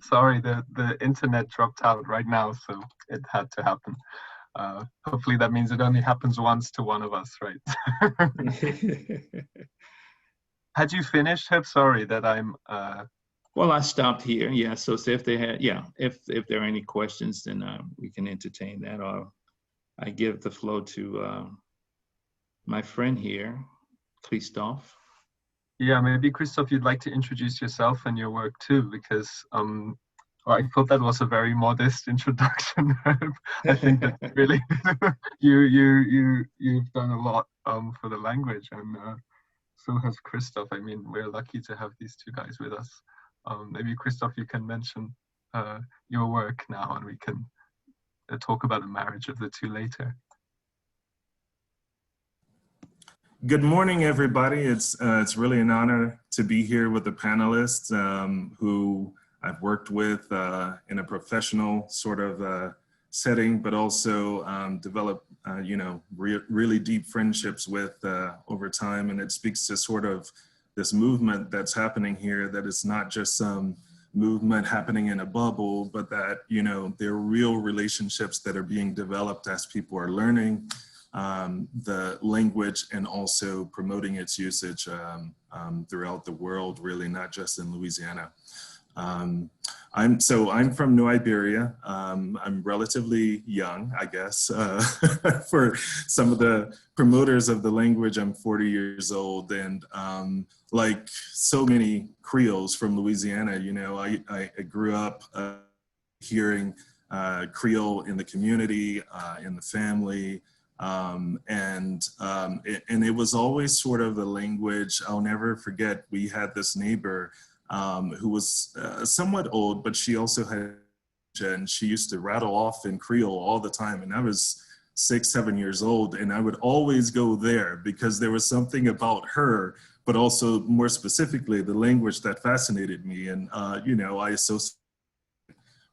Sorry, the internet dropped out right now, so it had to happen. Hopefully that means it only happens once to one of us, right? Had you finished, Herb? Sorry that I'm... Well, I stopped here, yeah. So if they had, if there are any questions, then we can entertain that, or I give the floor to my friend here, Christophe. Yeah, maybe Christophe, you'd like to introduce yourself and your work too, because I thought that was a very modest introduction. I think that really you've done a lot for the language, and so has Christophe. I mean, we're lucky to have these two guys with us. Maybe Christophe, you can mention your work now, and we can talk about the marriage of the two later. Good morning, everybody. It's really an honor to be here with the panelists who I've worked with in a professional sort of setting, but also developed, really deep friendships with over time. And it speaks to sort of this movement that's happening here, that is not just some movement happening in a bubble, but that, there are real relationships that are being developed as people are learning the language and also promoting its usage throughout the world, really, not just in Louisiana. I'm from New Iberia. I'm relatively young, I guess. For some of the promoters of the language, I'm 40 years old, and like so many Creoles from Louisiana, I grew up hearing Creole in the community, in the family. And it was always sort of a language. I'll never forget, we had this neighbor who was somewhat old, but she also had, and she used to rattle off in Creole all the time. And I was 6, 7 years old, and I would always go there because there was something about her, but also more specifically, the language that fascinated me. And, I associate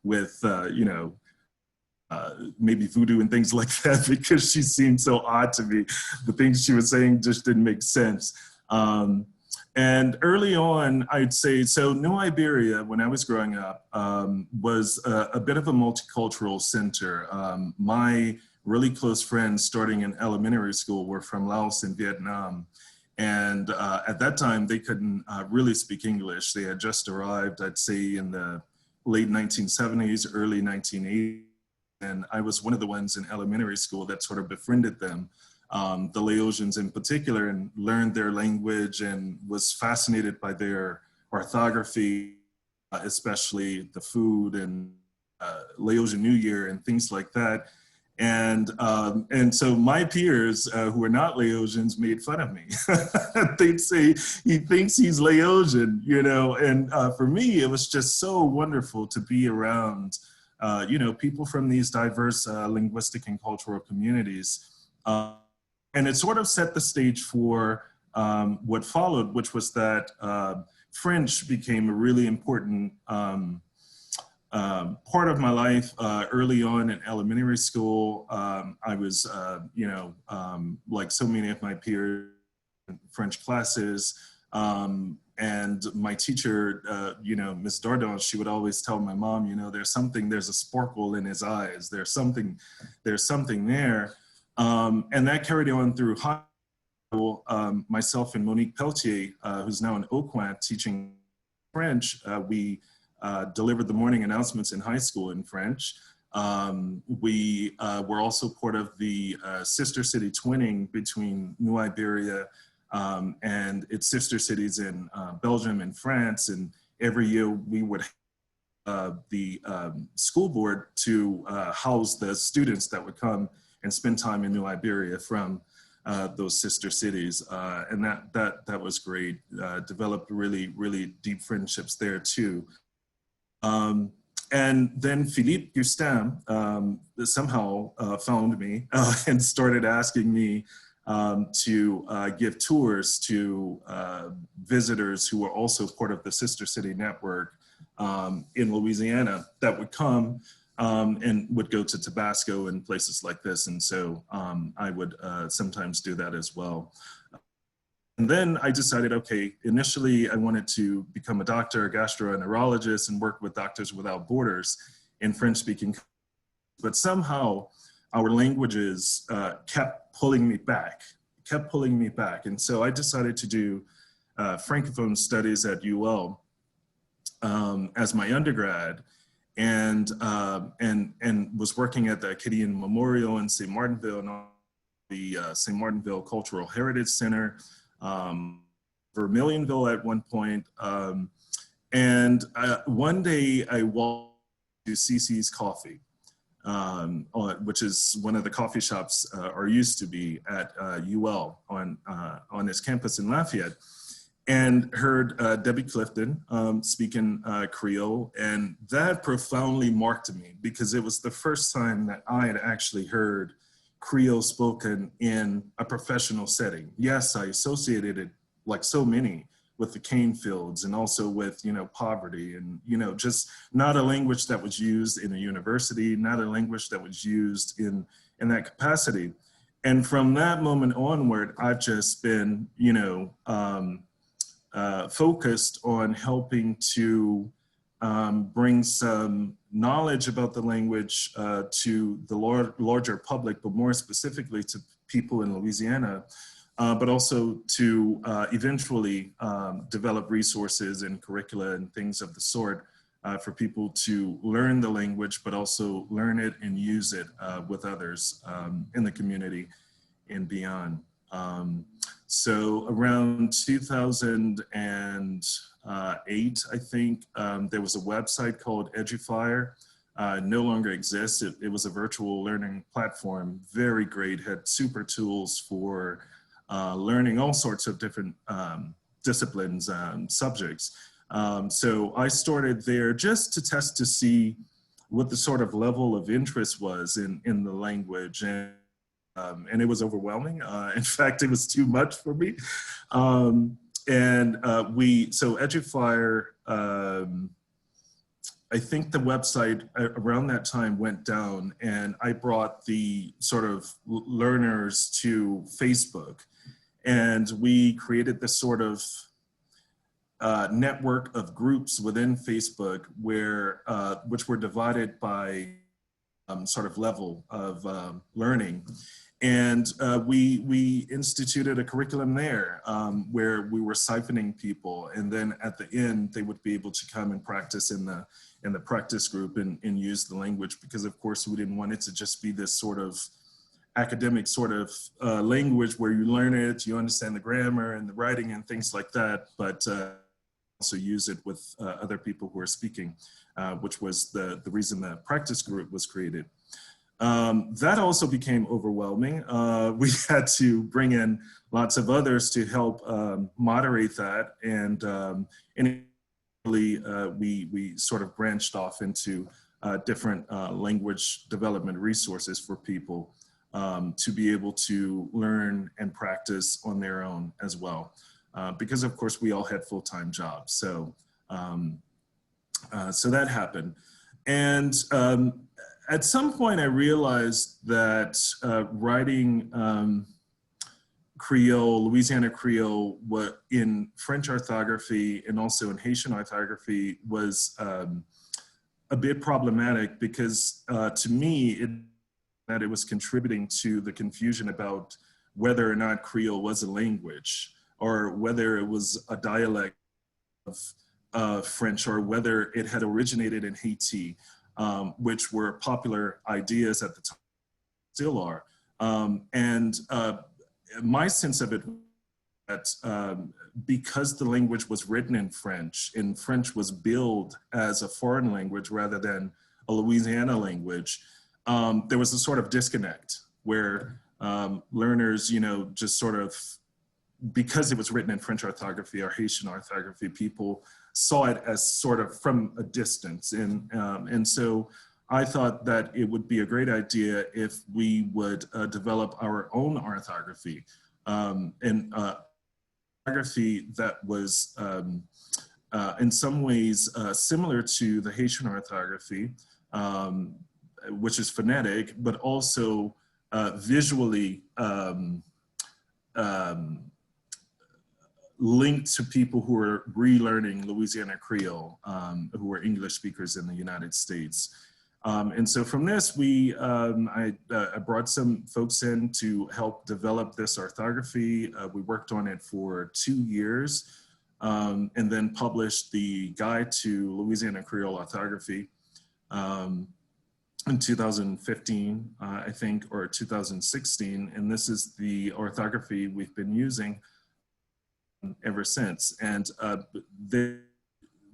with, maybe voodoo and things like that, because she seemed so odd to me. The things she was saying just didn't make sense. And early on, I'd say, so New Iberia, when I was growing up, was a bit of a multicultural center. My really close friends starting in elementary school were from Laos and Vietnam. And at that time, they couldn't really speak English. They had just arrived, I'd say, in the late 1970s, early 1980s. And I was one of the ones in elementary school that sort of befriended them, the Laosians in particular, and learned their language and was fascinated by their orthography, especially the food and Laosian New Year and things like that. And so my peers who are not Laosians made fun of me. They'd say, he thinks he's Laosian, and for me, it was just so wonderful to be around people from these diverse linguistic and cultural communities. And it sort of set the stage for what followed, which was that French became a really important part of my life. Early on in elementary school, I was, like so many of my peers, in French classes. And my teacher, Miss Dardon, she would always tell my mom, there's a sparkle in his eyes. There's something there. And that carried on through high. myself and Monique Pelletier, who's now in Aucoin teaching French, we delivered the morning announcements in high school in French. We were also part of the sister city twinning between New Iberia and its sister cities in Belgium and France. And every year we would the school board to house the students that would come and spend time in New Iberia from those sister cities. And that was great. Developed really deep friendships there too. And then Philippe Gustin somehow found me and started asking me to give tours to visitors who were also part of the Sister City Network in Louisiana that would come and would go to Tabasco and places like this. And so I would sometimes do that as well. And then I decided, okay, initially I wanted to become a doctor, a gastroenterologist, and work with Doctors Without Borders in French-speaking countries. But somehow our languages kept pulling me back. And so I decided to do Francophone studies at UL as my undergrad, and was working at the Acadian Memorial in St. Martinville and the St. Martinville Cultural Heritage Center, Vermilionville at one point. And one day I walked to CC's Coffee, which is one of the coffee shops, or used to be at UL on its campus in Lafayette, and heard Debbie Clifton speaking Creole. And that profoundly marked me because it was the first time that I had actually heard Creole spoken in a professional setting. Yes, I associated it, like so many, with the cane fields and also with, poverty and, just not a language that was used in a university, not a language that was used in that capacity. And from that moment onward, I've just been, focused on helping to bring some knowledge about the language to the larger public, but more specifically to people in Louisiana, but also to eventually develop resources and curricula and things of the sort for people to learn the language, but also learn it and use it with others in the community and beyond. So around 2008, I think, there was a website called Edufier. No longer exists. It was a virtual learning platform, very great, had super tools for learning all sorts of different disciplines, subjects. So I started there just to test to see what the sort of level of interest was in the language. And it was overwhelming. In fact, it was too much for me. So Edufier, I think the website around that time went down, and I brought the sort of learners to Facebook, and we created this sort of network of groups within Facebook where, which were divided by sort of level of learning. And we instituted a curriculum there where we were siphoning people, and then at the end they would be able to come and practice in the practice group and use the language, because of course we didn't want it to just be this sort of academic sort of language where you learn it, you understand the grammar and the writing and things like that, but also use it with other people who are speaking, which was the reason the practice group was created. That also became overwhelming. We had to bring in lots of others to help moderate that, and we sort of branched off into different language development resources for people to be able to learn and practice on their own as well. Because of course we all had full-time jobs. So, so that happened. And at some point I realized that writing Creole, Louisiana Creole, in French orthography and also in Haitian orthography was a bit problematic, because to me, that it was contributing to the confusion about whether or not Creole was a language, or whether it was a dialect of French, or whether it had originated in Haiti, which were popular ideas at the time, still are. My sense of it, that because the language was written in French, and French was billed as a foreign language rather than a Louisiana language, there was a sort of disconnect where learners, just sort of, because it was written in French orthography or Haitian orthography, people saw it as sort of from a distance. And so I thought that it would be a great idea if we would develop our own orthography, and orthography that was in some ways similar to the Haitian orthography, which is phonetic, but also visually linked to people who are relearning Louisiana Creole, who are English speakers in the United States. And so from this, I brought some folks in to help develop this orthography. We worked on it for 2 years, and then published the Guide to Louisiana Creole Orthography in 2015, I think, or 2016. And this is the orthography we've been using ever since. And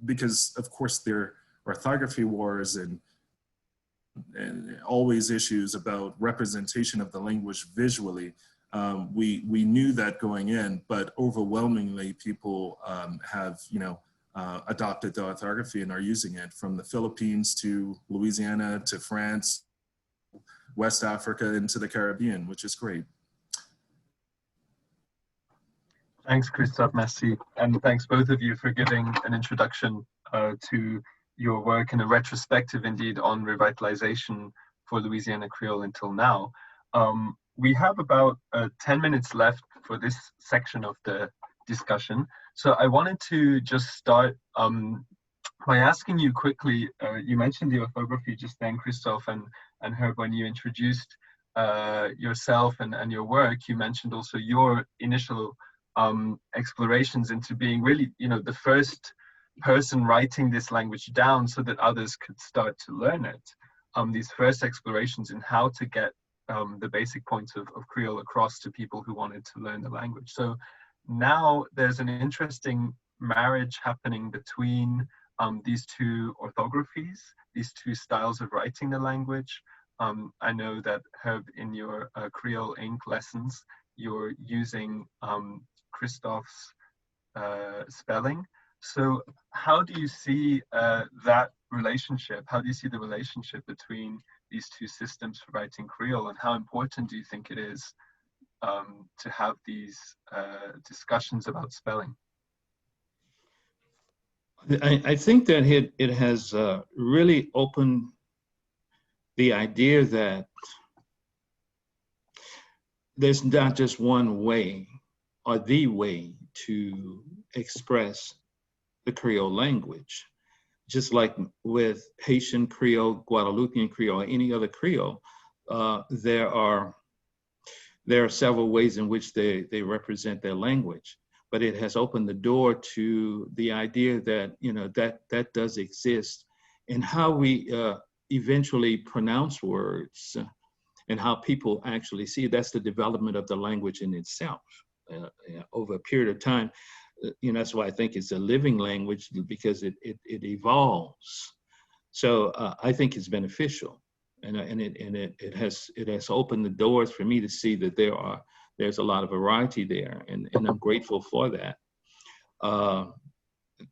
because of course there are orthography wars and always issues about representation of the language visually, we knew that going in, but overwhelmingly people have adopted the orthography and are using it, from the Philippines to Louisiana to France, West Africa, into the Caribbean, which is great. Thanks, Christophe, merci. And thanks both of you for giving an introduction to your work in a retrospective indeed on revitalization for Louisiana Creole until now. We have about 10 minutes left for this section of the discussion. So I wanted to just start by asking you quickly, you mentioned the orthography just then, Christophe and Herb, when you introduced yourself and your work. You mentioned also your initial explorations into being really, the first person writing this language down so that others could start to learn it. These first explorations in how to get the basic points of Creole across to people who wanted to learn the language. So now there's an interesting marriage happening between these two orthographies, these two styles of writing the language. I know that, Herb, in your Creole Inc. lessons, you're using Christophe's spelling. So how do you see that relationship? How do you see the relationship between these two systems for writing Creole, and how important do you think it is to have these discussions about spelling? I think that it has really opened the idea that there's not just one way or the way to express the Creole language. Just like with Haitian Creole, Guadeloupean Creole, or any other Creole, there are several ways in which they represent their language. But it has opened the door to the idea that that does exist, and how we eventually pronounce words and how people actually see it. That's the development of the language in itself over a period of time. That's why I think it's a living language, because it evolves. So I think it's beneficial, and it has opened the doors for me to see that there's a lot of variety there, and I'm grateful for that.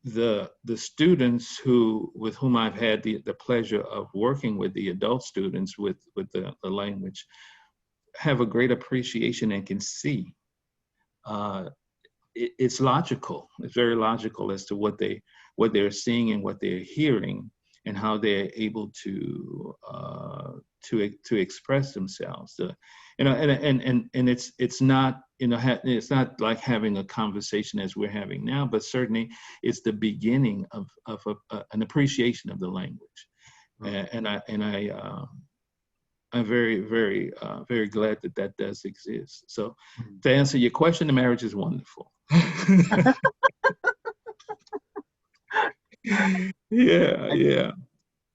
The students with whom I've had the pleasure of working with, the adult students with the language, have a great appreciation and can see. It's logical. It's very logical as to what they're seeing and what they're hearing, and how they're able to express themselves. And it's not it's not like having a conversation as we're having now, but certainly it's the beginning of an appreciation of the language. And I'm very, very, very glad that that does exist. So to answer your question, the marriage is wonderful. Yeah.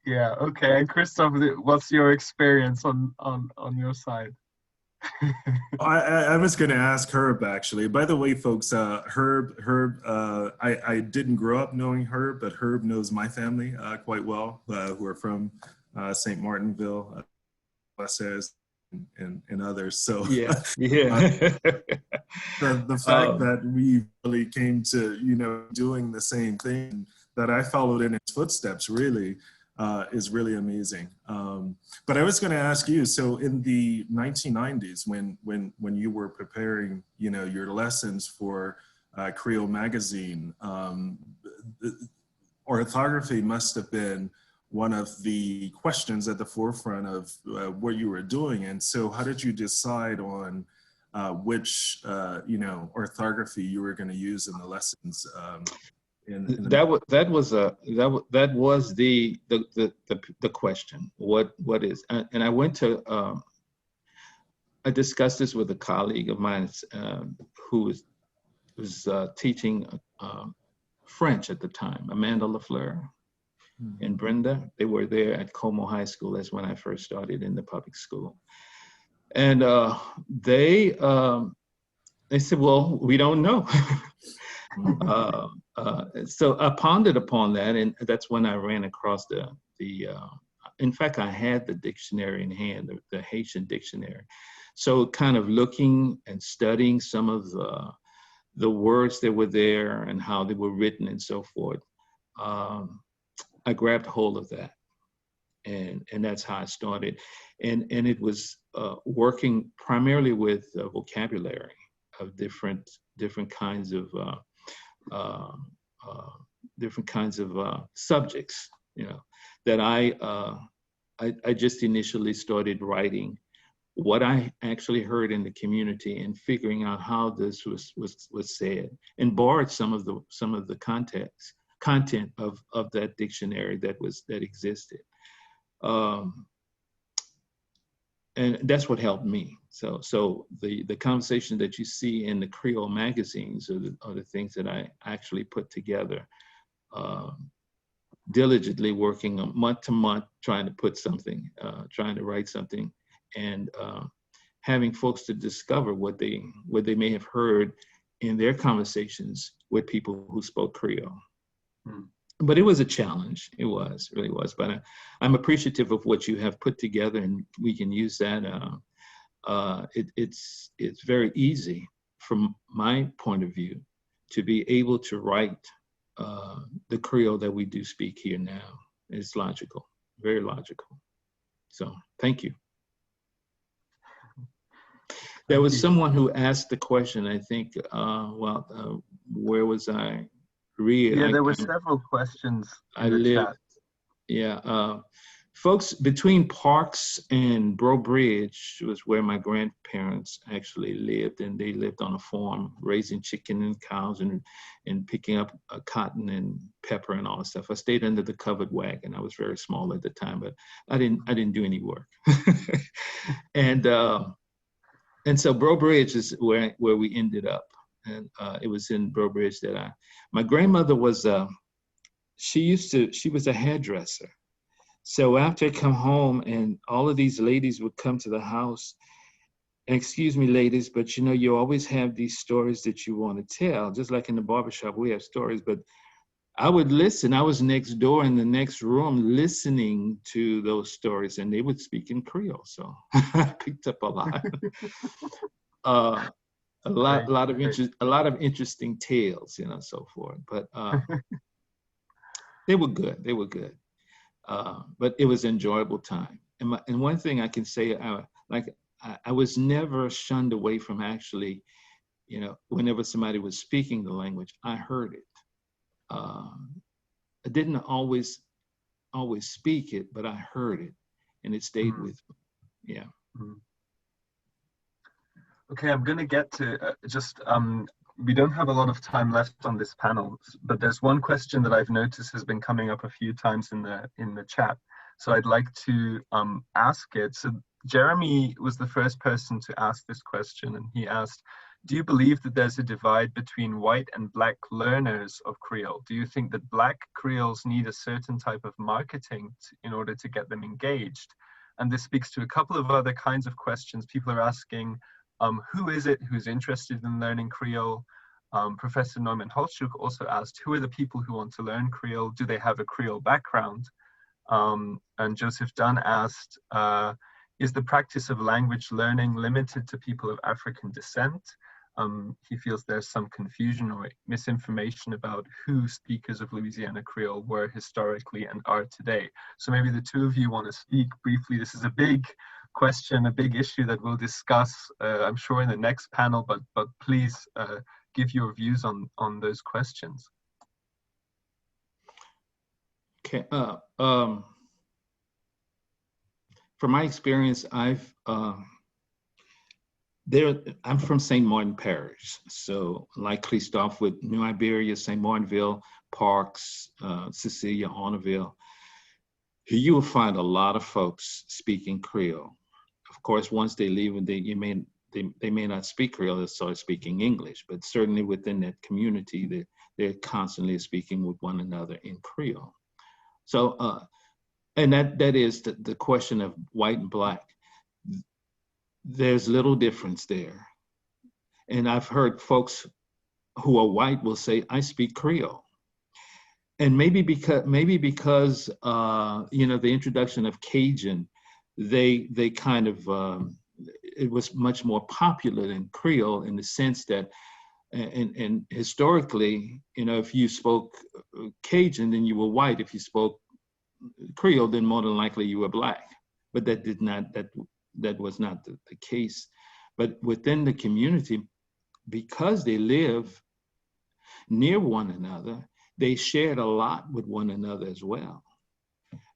Yeah. Okay. And Christophe, what's your experience on your side? I was going to ask Herb, actually. By the way, folks, Herb, I didn't grow up knowing Herb, but Herb knows my family quite well, who are from St. Martinville, Blessers, and others. So yeah. The fact that we really came to, doing the same thing, that I followed in his footsteps, really, is really amazing. But I was going to ask you, so in the 1990s, when you were preparing, your lessons for Creole magazine, orthography must have been one of the questions at the forefront of what you were doing. And so how did you decide on which, orthography you were going to use in the lessons? That was the question. What is, and I went to I discussed this with a colleague of mine who was teaching French at the time, Amanda Lafleur and Brenda. They were there at Como High School. That's when I first started in the public school, and they said, "Well, we don't know." So I pondered upon that, and that's when I ran across in fact, I had the dictionary in hand, the Haitian dictionary. So kind of looking and studying some of the words that were there and how they were written and so forth, I grabbed hold of that, and that's how I started. And it was working primarily with vocabulary of different kinds of subjects, that I just initially started writing what I actually heard in the community and figuring out how this was said, and borrowed some of the content of that dictionary that existed. And that's what helped me. So the conversation that you see in the Creole magazines are the things that I actually put together, diligently working month to month, trying to put something, trying to write something, and having folks to discover what they may have heard in their conversations with people who spoke Creole. But it was a challenge. It really was. But I'm appreciative of what you have put together, and we can use that. It's very easy from my point of view to be able to write the Creole that we do speak here now. It's logical, very logical. So thank you. There was someone who asked the question, I think, where was I? Yeah, there were several questions in the chat. Yeah, folks, between Parks and Bro Bridge was where my grandparents actually lived, and they lived on a farm raising chicken and cows and picking up cotton and pepper and all that stuff. I stayed under the covered wagon. I was very small at the time, but I didn't do any work. And so Bro Bridge is where we ended up. And it was in Bro Bridge that my grandmother was, she was a hairdresser. So after I come home and all of these ladies would come to the house, and excuse me, ladies, but you always have these stories that you want to tell. Just like in the barbershop, we have stories, but I would listen. I was next door in the next room listening to those stories, and they would speak in Creole. So I picked up a lot. A lot of interesting tales, so forth. But they were good. They were good. But it was an enjoyable time. And one thing I can say, I was never shunned away from actually, whenever somebody was speaking the language, I heard it. I didn't always speak it, but I heard it, and it stayed with me. Yeah. Okay, I'm going to get to we don't have a lot of time left on this panel, but there's one question that I've noticed has been coming up a few times in the chat. So I'd like to ask it. So Jeremy was the first person to ask this question, and he asked, do you believe that there's a divide between white and black learners of Creole? Do you think that black Creoles need a certain type of marketing in order to get them engaged? And this speaks to a couple of other kinds of questions. People are asking, who is it who's interested in learning Creole? Professor Neumann Holzschuck also asked, who are the people who want to learn Creole? Do they have a Creole background? And Joseph Dunn asked, is the practice of language learning limited to people of African descent? He feels there's some confusion or misinformation about who speakers of Louisiana Creole were historically and are today. So maybe the two of you want to speak briefly. This is a big question, a big issue that we'll discuss, I'm sure, in the next panel, but please give your views on those questions. Okay. From my experience, I'm from St. Martin Parish. So like Christophe with New Iberia, St. Martinville, Parks, Cecilia, Honorville, you will find a lot of folks speaking Creole. Of course, once they leave, they may not speak Creole, they'll start speaking English, but certainly within that community, they're constantly speaking with one another in Creole. So, and that is the question of white and black. There's little difference there. And I've heard folks who are white will say, I speak Creole. And maybe because you know, the introduction of Cajun, they kind of, it was much more popular than Creole in the sense that, and historically, you know, if you spoke Cajun, then you were white. If you spoke Creole, then more than likely you were black. But that was not the case. But within the community, because they live near one another, they shared a lot with one another as well.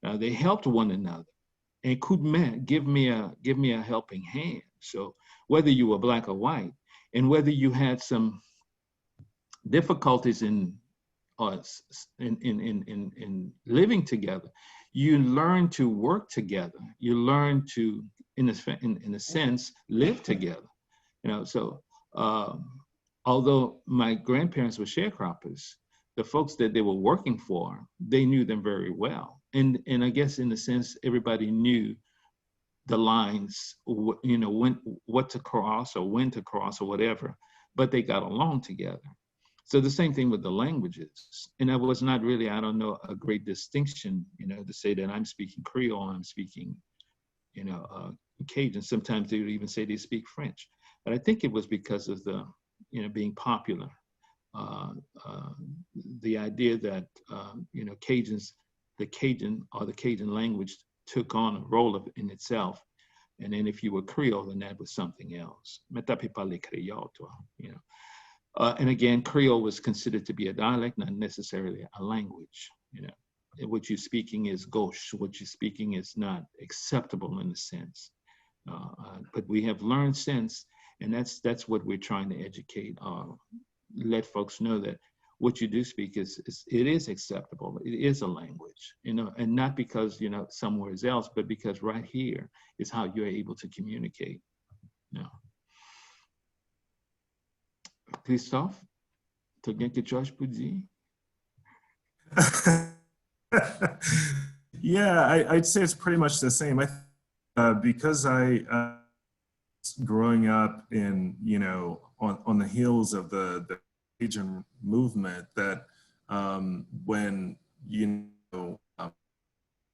They helped one another and could give me a helping hand. So whether you were black or white, and whether you had some difficulties in living together, you learn to work together. You learn to, in a sense, live together. You know, so although my grandparents were sharecroppers, the folks that they were working for, they knew them very well. And I guess in a sense, everybody knew the lines, you know, what to cross or when to cross or whatever, but they got along together. So the same thing with the languages. And that was not really, I don't know, a great distinction, you know, to say that I'm speaking Creole, I'm speaking, you know, Cajun. Sometimes they would even say they speak French. But I think it was because of the, you know, being popular. The idea that, you know, the Cajun language took on a role in itself. And then if you were Creole, then that was something else. You know. And again, Creole was considered to be a dialect, not necessarily a language. You know, what you're speaking is gauche. What you're speaking is not acceptable in a sense. But we have learned since, and that's what we're trying to educate, let folks know that what you do speak it is acceptable. It is a language, you know, and not because, you know, somewhere else, but because right here is how you're able to communicate. You know. Christophe, tu as quelque chose pour dire? Yeah, I'd say it's pretty much the same. Because I growing up in, you know, on the heels of the Cajun movement, that when, you know,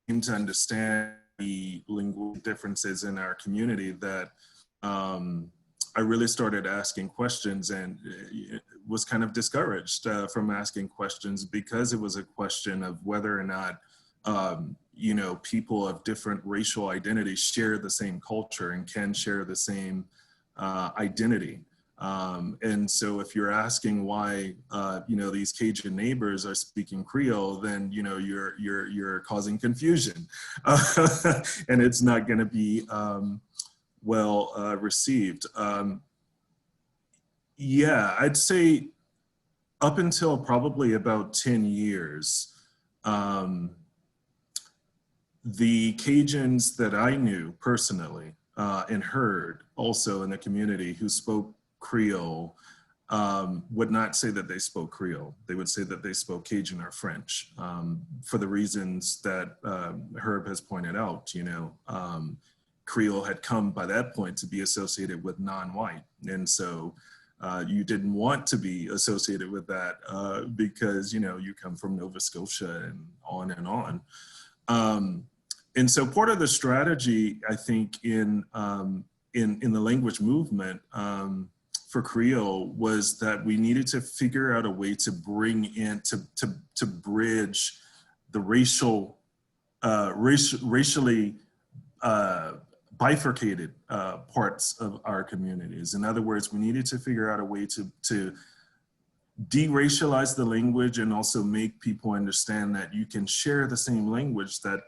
came to understand the linguistic differences in our community, that I really started asking questions, and was kind of discouraged from asking questions, because it was a question of whether or not, you know, people of different racial identities share the same culture and can share the same identity. And so if you're asking why, you know, these Cajun neighbors are speaking Creole, then, you know, you're causing confusion, and it's not going to be well received. Yeah, I'd say up until probably about 10 years, the Cajuns that I knew personally, and heard also in the community who spoke Creole would not say that they spoke Creole. They would say that they spoke Cajun or French for the reasons that Herb has pointed out. You know, Creole had come by that point to be associated with non-white. And so you didn't want to be associated with that because, you know, you come from Nova Scotia and on and on. And so part of the strategy, I think, in the language movement for Creole was that we needed to figure out a way to bring in, to bridge the racially bifurcated parts of our communities. In other words, we needed to figure out a way to de-racialize the language and also make people understand that you can share the same language, that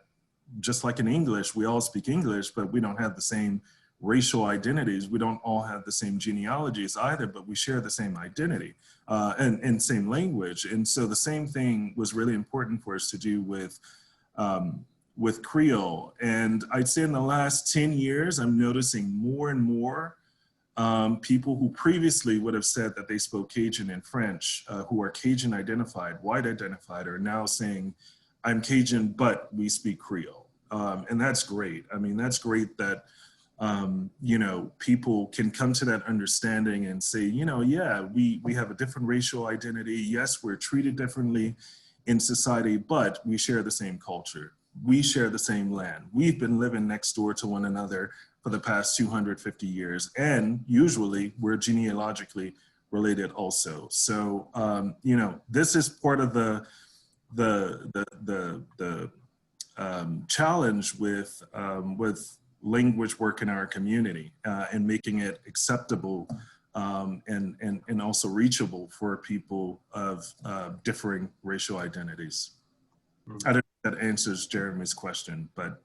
just like in English, we all speak English, but we don't have the same racial identities. We don't all have the same genealogies either, but we share the same identity and same language. And so the same thing was really important for us to do with Creole. And I'd say in the last 10 years, I'm noticing more and more people who previously would have said that they spoke Cajun and French, who are Cajun identified, white identified, are now saying, I'm Cajun, but we speak Creole. And that's great. I mean, that's great that, you know, people can come to that understanding and say, you know, yeah, we have a different racial identity. Yes, we're treated differently in society, but we share the same culture. We share the same land. We've been living next door to one another for the past 250 years. And usually we're genealogically related also. So, you know, this is part of the challenge with language work in our community and making it acceptable and also reachable for people of differing racial identities. I don't know if that answers Jeremy's question, but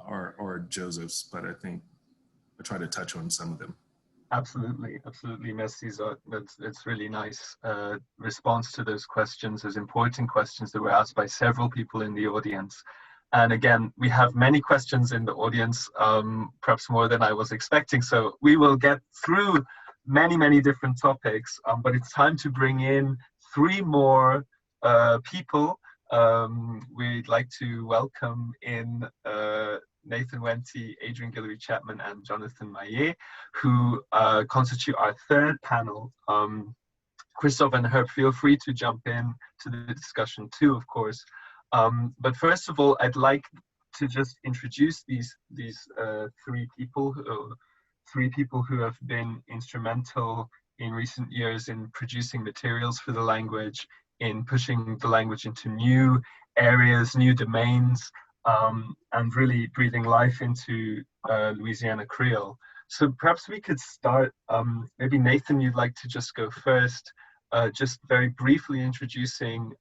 or Joseph's, but I think I try to touch on some of them. Absolutely, absolutely. Merci. That's really nice response to those questions, those important questions that were asked by several people in the audience. And again, we have many questions in the audience, perhaps more than I was expecting. So we will get through many different topics, but it's time to bring in 3 more people. We'd like to welcome in Nathan Wendte, Adrien Guillory-Chatman, and Jonathan Maillet, who constitute our 3rd panel. Christophe and Herb, feel free to jump in to the discussion too, of course. But first of all, I'd like to just introduce these 3 people who have been instrumental in recent years in producing materials for the language, in pushing the language into new areas, new domains, and really breathing life into Louisiana Creole. So perhaps we could start, maybe Nathan, you'd like to just go first, just very briefly introducing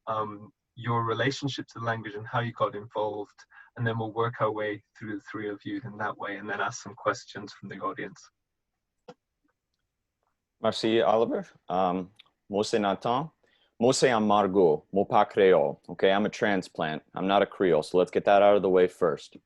your relationship to the language and how you got involved, and then we'll work our way through the 3 of you in that way, and then ask some questions from the audience. Merci, Oliver. Moi, c'est Nathan. Moi, c'est un Margot. Moi, pas Creole. Okay, I'm a transplant. I'm not a Creole, so let's get that out of the way first.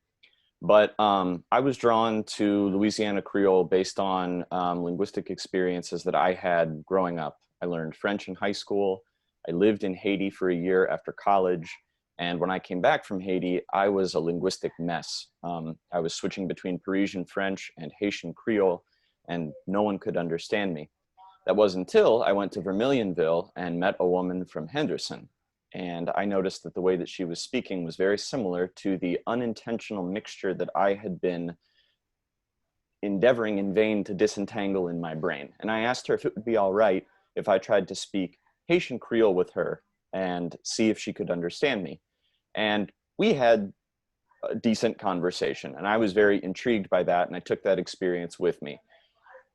But I was drawn to Louisiana Creole based on linguistic experiences that I had growing up. I learned French in high school. I lived in Haiti for a year after college. And when I came back from Haiti, I was a linguistic mess. I was switching between Parisian French and Haitian Creole, and no one could understand me. That was until I went to Vermilionville and met a woman from Henderson. And I noticed that the way that she was speaking was very similar to the unintentional mixture that I had been endeavoring in vain to disentangle in my brain. And I asked her if it would be all right if I tried to speak Haitian Creole with her and see if she could understand me. And we had a decent conversation, and I was very intrigued by that, and I took that experience with me.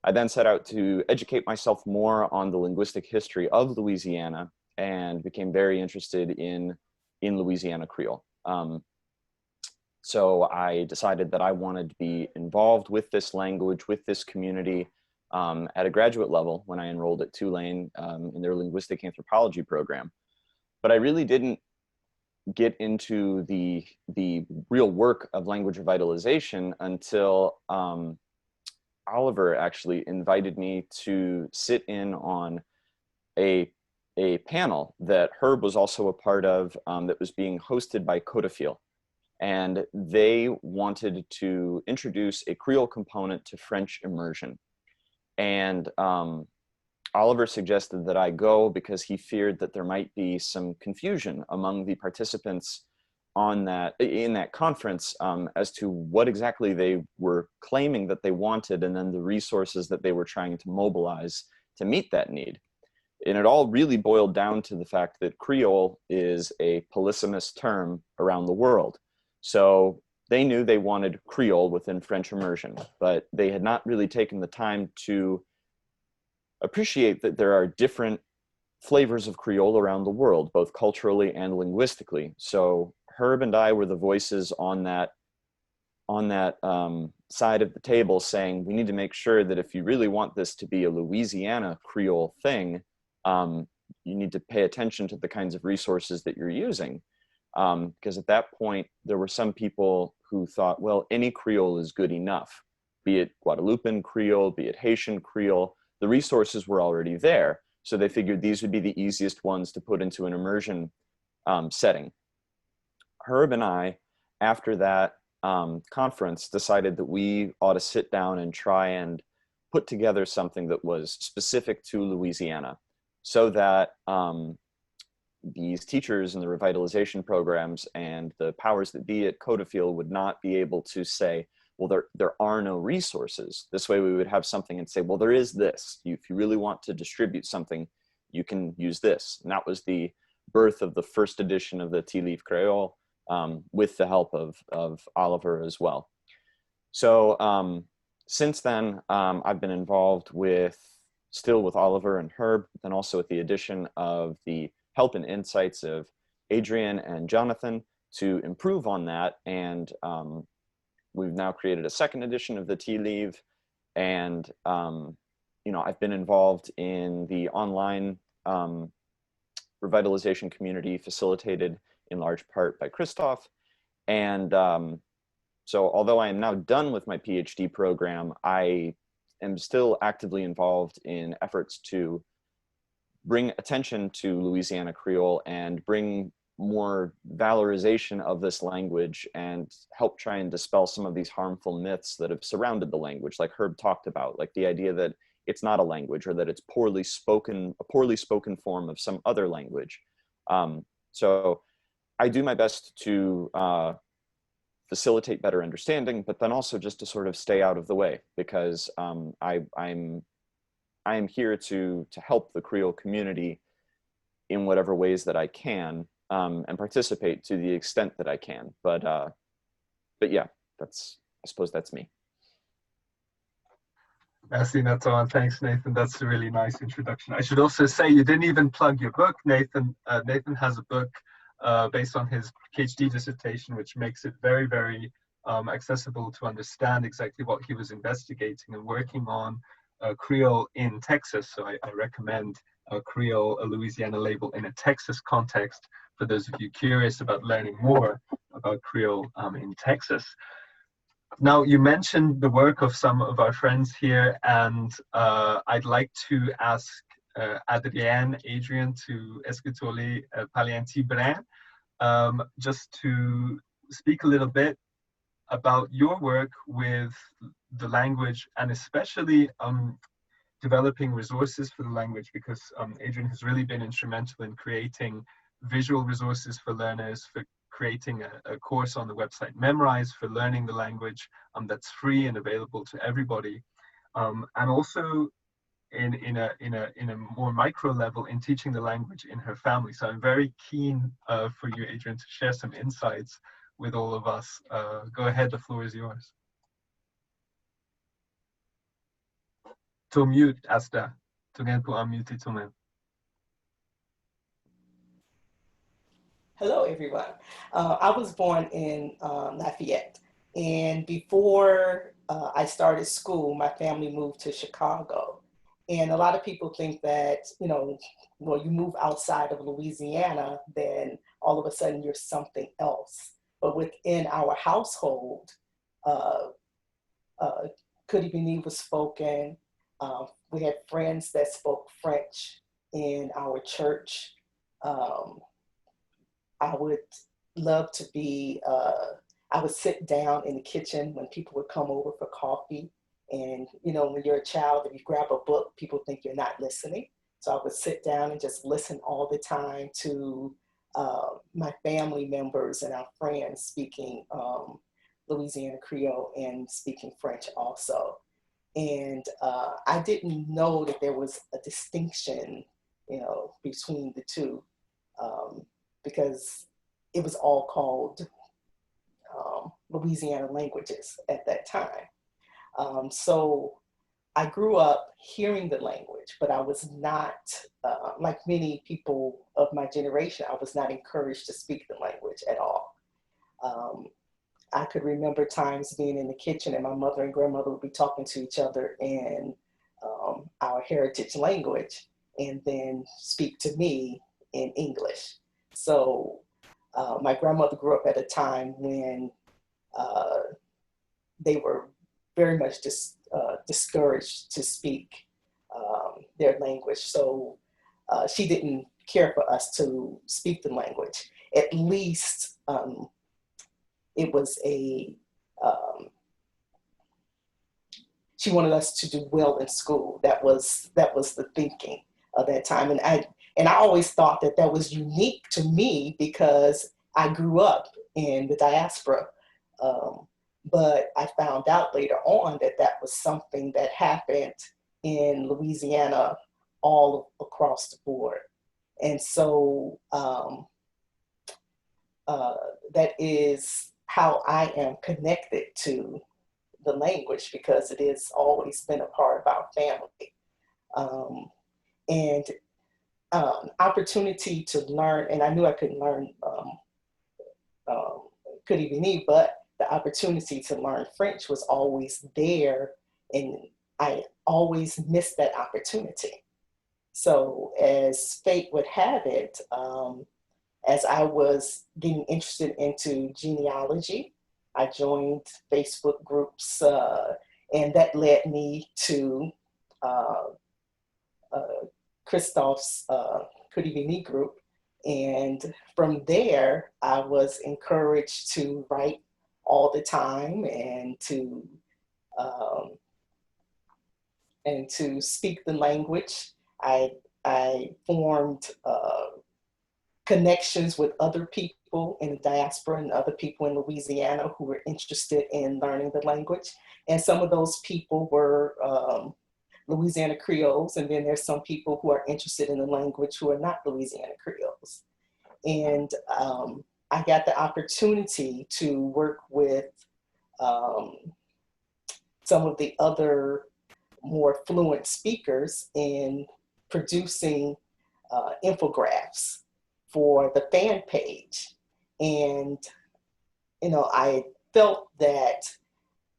I then set out to educate myself more on the linguistic history of Louisiana and became very interested in Louisiana Creole. So I decided that I wanted to be involved with this language, with this community at a graduate level when I enrolled at Tulane in their linguistic anthropology program. But I really didn't get into the real work of language revitalization until Oliver actually invited me to sit in on a panel that Herb was also a part of, that was being hosted by Codafil. And they wanted to introduce a Creole component to French immersion. And Oliver suggested that I go because he feared that there might be some confusion among the participants in that conference as to what exactly they were claiming that they wanted, and then the resources that they were trying to mobilize to meet that need. And it all really boiled down to the fact that Creole is a polysemous term around the world. So they knew they wanted Creole within French immersion, but they had not really taken the time to appreciate that there are different flavors of Creole around the world, both culturally and linguistically. So Herb and I were the voices on that side of the table, saying we need to make sure that if you really want this to be a Louisiana Creole thing, you need to pay attention to the kinds of resources that you're using. Because at that point, there were some people who thought, well, any Creole is good enough, be it Guadeloupean Creole, be it Haitian Creole. The resources were already there. So they figured these would be the easiest ones to put into an immersion setting. Herb and I, after that conference, decided that we ought to sit down and try and put together something that was specific to Louisiana, so that these teachers in the revitalization programs and the powers that be at Codafil would not be able to say, well, there are no resources. This way we would have something and say, well, there is this. If you really want to distribute something, you can use this. And that was the birth of the first edition of the Guillory-Creole, with the help of Oliver as well. So since then, I've been involved still with Oliver and Herb, then also with the addition of the help and insights of Adrien and Jonathan to improve on that. And we've now created a second edition of the Tea Leave. And, I've been involved in the online revitalization community facilitated in large part by Christophe. And so although I am now done with my PhD program, I am still actively involved in efforts to bring attention to Louisiana Creole and bring more valorization of this language and help try and dispel some of these harmful myths that have surrounded the language, like Herb talked about, like the idea that it's not a language or that it's a poorly spoken form of some other language. So I do my best to facilitate better understanding, but then also just to sort of stay out of the way, because I am here to help the Creole community in whatever ways that I can, and participate to the extent that I can. But yeah, I suppose that's me. Merci, Nathan. Thanks, Nathan. That's a really nice introduction. I should also say you didn't even plug your book, Nathan. Nathan has a book based on his PhD dissertation, which makes it very, very accessible to understand exactly what he was investigating and working on, Creole in Texas. So I recommend Creole, a Louisiana label in a Texas context, for those of you curious about learning more about Creole in Texas. Now, you mentioned the work of some of our friends here, and I'd like to ask Adrien to est-ce que tu voulais parler un petit brin, just to speak a little bit about your work with the language, and especially developing resources for the language, because Adrien has really been instrumental in creating visual resources for learners, for creating a course on the website Memrise for learning the language that's free and available to everybody, and also in a more micro level in teaching the language in her family. So I'm very keen for you, Adrien, to share some insights with all of us. Go ahead, the floor is yours. To mute, Asta. Tu viens pour unmute toi-même. Hello, everyone. I was born in Lafayette, and before I started school, my family moved to Chicago. And a lot of people think that, well, you move outside of Louisiana, then all of a sudden you're something else. But within our household, Guillory-Chatman was spoken. We had friends that spoke French in our church. I would love to be, I would sit down in the kitchen when people would come over for coffee. And, you know, when you're a child, if you grab a book, people think you're not listening. So I would sit down and just listen all the time to my family members and our friends speaking Louisiana Creole and speaking French also. And I didn't know that there was a distinction, you know, between the two, because it was all called Louisiana languages at that time. So I grew up hearing the language, but I was not, like many people of my generation, I was not encouraged to speak the language at all. I could remember times being in the kitchen and my mother and grandmother would be talking to each other in our heritage language and then speak to me in English. So my grandmother grew up at a time when they were very much discouraged to speak their language. So she didn't care for us to speak the language. At least it was she wanted us to do well in school. That was the thinking of that time. And I always thought that that was unique to me because I grew up in the diaspora. But I found out later on that that was something that happened in Louisiana all across the board. And so that is how I am connected to the language, because it has always been a part of our family. And opportunity to learn, and I knew I could learn Guillory-Chatman, but the opportunity to learn French was always there, and I always missed that opportunity. So as fate would have it, as I was getting interested into genealogy, I joined Facebook groups, and that led me to Christophe's Guillory-Chatman group. And from there, I was encouraged to write all the time and to speak the language. I formed connections with other people in the diaspora and other people in Louisiana who were interested in learning the language. And some of those people were Louisiana Creoles, and then there's some people who are interested in the language who are not Louisiana Creoles. And I got the opportunity to work with some of the other more fluent speakers in producing infographics for the fan page. And, you know, I felt that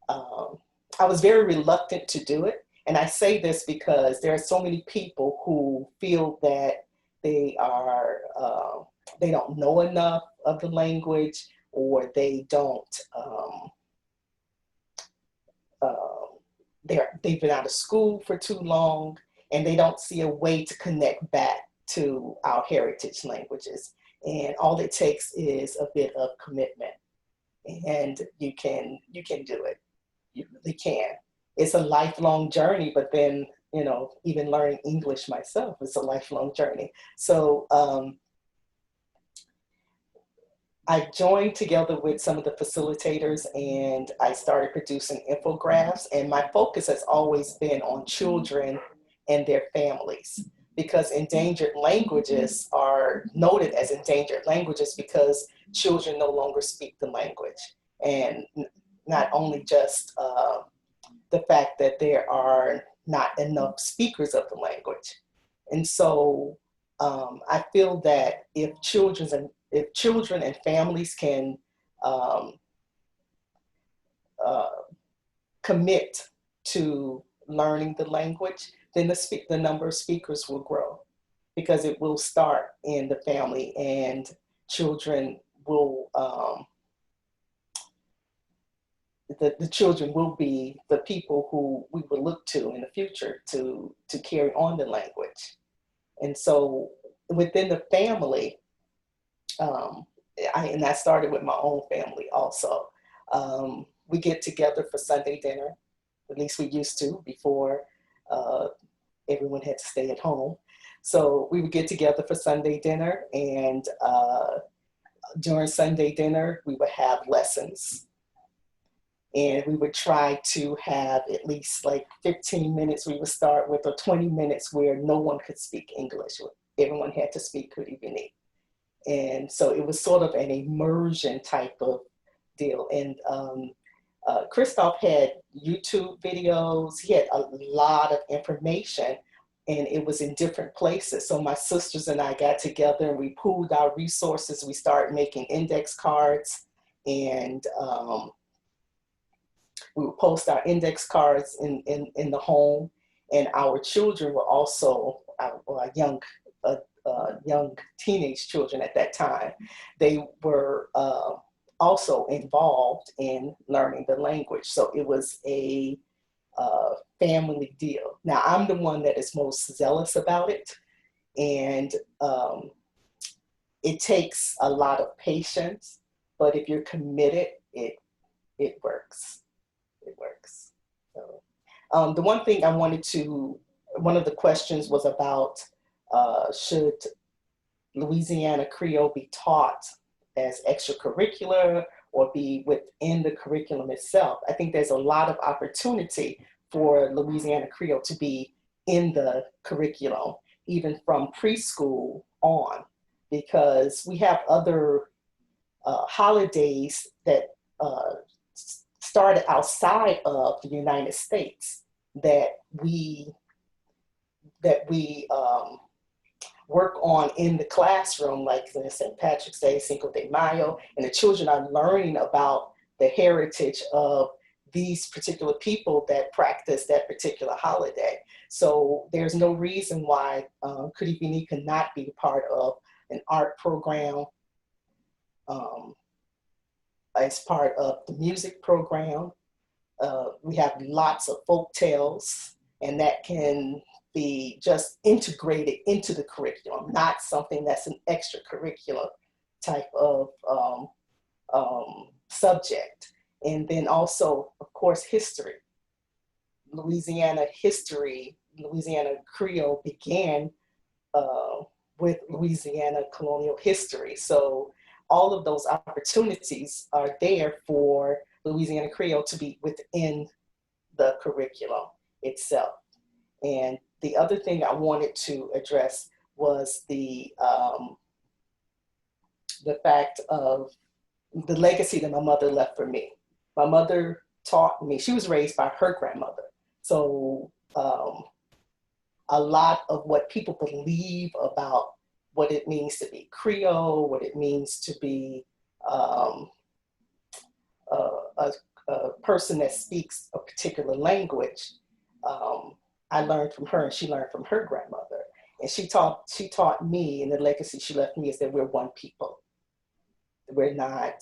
I was very reluctant to do it. And I say this because there are so many people who feel that they don't know enough of the language, or they don't, they've been out of school for too long, and they don't see a way to connect back to our heritage languages. And all it takes is a bit of commitment, and you can do it. You really can. It's a lifelong journey, but then, you know, even learning English myself is a lifelong journey. So I joined together with some of the facilitators, and I started producing infographics. And my focus has always been on children and their families, because endangered languages are noted as endangered languages because children no longer speak the language. And not only just the fact that there are not enough speakers of the language. And so I feel that if children and families can commit to learning the language, then the number of speakers will grow, because it will start in the family, and children will, the children will be the people who we will look to in the future to carry on the language. And so within the family, I started with my own family also. We get together for Sunday dinner, at least we used to before everyone had to stay at home. So we would get together for Sunday dinner, and during Sunday dinner, we would have lessons. And we would try to have at least like 15 minutes we would start with, or 20 minutes where no one could speak English. Everyone had to speak Guillory. And so it was sort of an immersion type of deal. And Christophe had YouTube videos. He had a lot of information, and it was in different places. So my sisters and I got together and we pooled our resources. We started making index cards, and we would post our index cards in the home. And our children were also young teenage children at that time. They were also involved in learning the language. So it was a family deal. Now, I'm the one that is most zealous about it. And it takes a lot of patience, but if you're committed, it works. It works. So, the one thing I wanted to, one of the questions was about should Louisiana Creole be taught as extracurricular or be within the curriculum itself? I think there's a lot of opportunity for Louisiana Creole to be in the curriculum, even from preschool on, because we have other holidays that started outside of the United States that we work on in the classroom, like St. Patrick's Day, Cinco de Mayo, and the children are learning about the heritage of these particular people that practice that particular holiday. So there's no reason why Guillory could not be part of an art program, as part of the music program. We have lots of folk tales, and that can be just integrated into the curriculum, not something that's an extracurricular type of subject. And then also, of course, history. Louisiana history, Louisiana Creole began with Louisiana colonial history. So all of those opportunities are there for Louisiana Creole to be within the curriculum itself. And the other thing I wanted to address was the fact of the legacy that my mother left for me. My mother taught me, she was raised by her grandmother. So a lot of what people believe about what it means to be Creole, what it means to be a person that speaks a particular language, I learned from her, and she learned from her grandmother. And she taught me, and the legacy she left me is that we're one people. We're not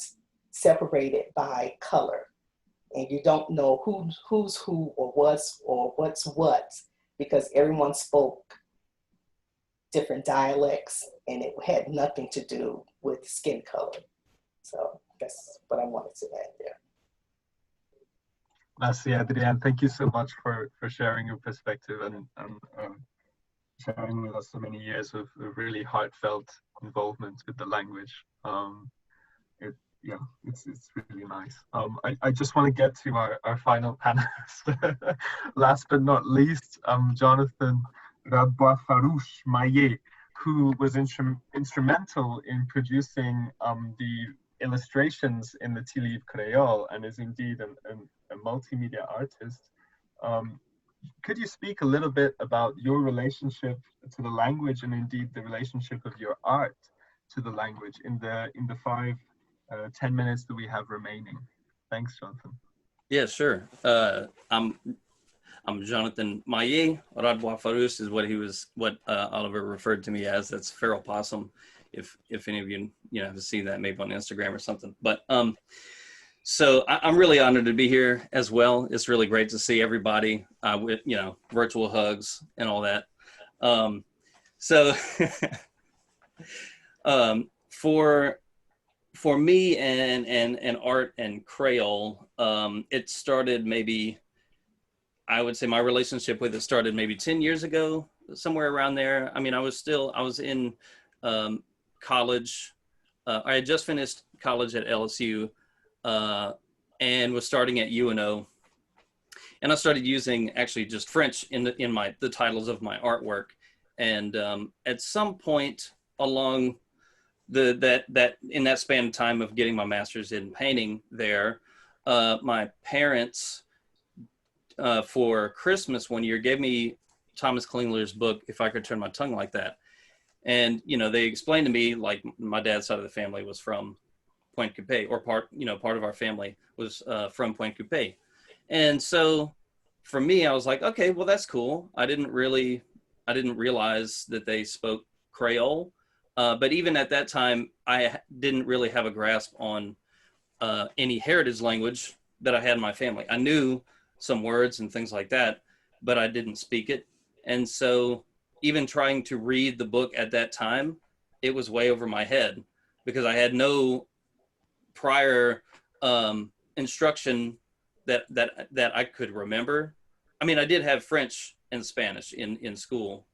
separated by color. And you don't know who's who or what's what, because everyone spoke different dialects, and it had nothing to do with skin color. So that's what I wanted to add there. Merci, Adrien. Thank you so much for sharing your perspective and sharing with us so many years of really heartfelt involvement with the language. It's really nice. I just want to get to our final panelist. Last but not least, Jonathan Radbois-Farouche-Maillet, who was instrumental in producing the illustrations in the Tilly Creole and is indeed a multimedia artist. Could you speak a little bit about your relationship to the language, and indeed the relationship of your art to the language in the 10 minutes that we have remaining? Thanks, Jonathan. Yeah, sure. I'm Jonathan Maillet. Radbois-Farouche is what Oliver referred to me as. That's feral possum if any of you, have seen that maybe on Instagram or something. But so I'm really honored to be here as well. It's really great to see everybody with, virtual hugs and all that. So for me and art and Creole, it started maybe, I would say my relationship with it started maybe 10 years ago, somewhere around there. I mean, I was in college. I had just finished college at LSU and was starting at UNO. And I started using actually just French in the titles of my artwork. And at some point along in that span of time of getting my master's in painting there, my parents for Christmas one year gave me Thomas Klingler's book, If I Could Turn My Tongue Like That. And, they explained to me, like, my dad's side of the family was from Pointe Coupé, or part of our family was from Pointe Coupé. And so for me, I was like, okay, well, that's cool. I didn't realize that they spoke Creole. But even at that time, I didn't really have a grasp on any heritage language that I had in my family. I knew some words and things like that, but I didn't speak it. And so even trying to read the book at that time, it was way over my head because I had no prior instruction that I could remember. I mean, I did have French and Spanish in school,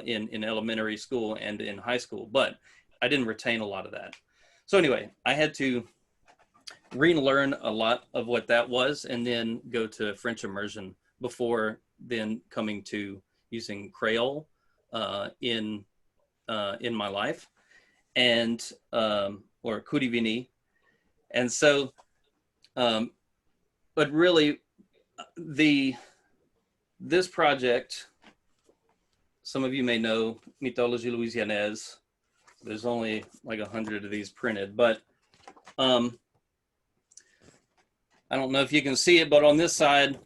in elementary school and in high school, but I didn't retain a lot of that. So anyway, I had to relearn a lot of what that was and then go to French immersion before then coming to using Creole in my life, and or Koudivini. And so but really this project, some of you may know Mythologie Louisianaise. There's only like 100 of these printed, but I don't know if you can see it, but on this side,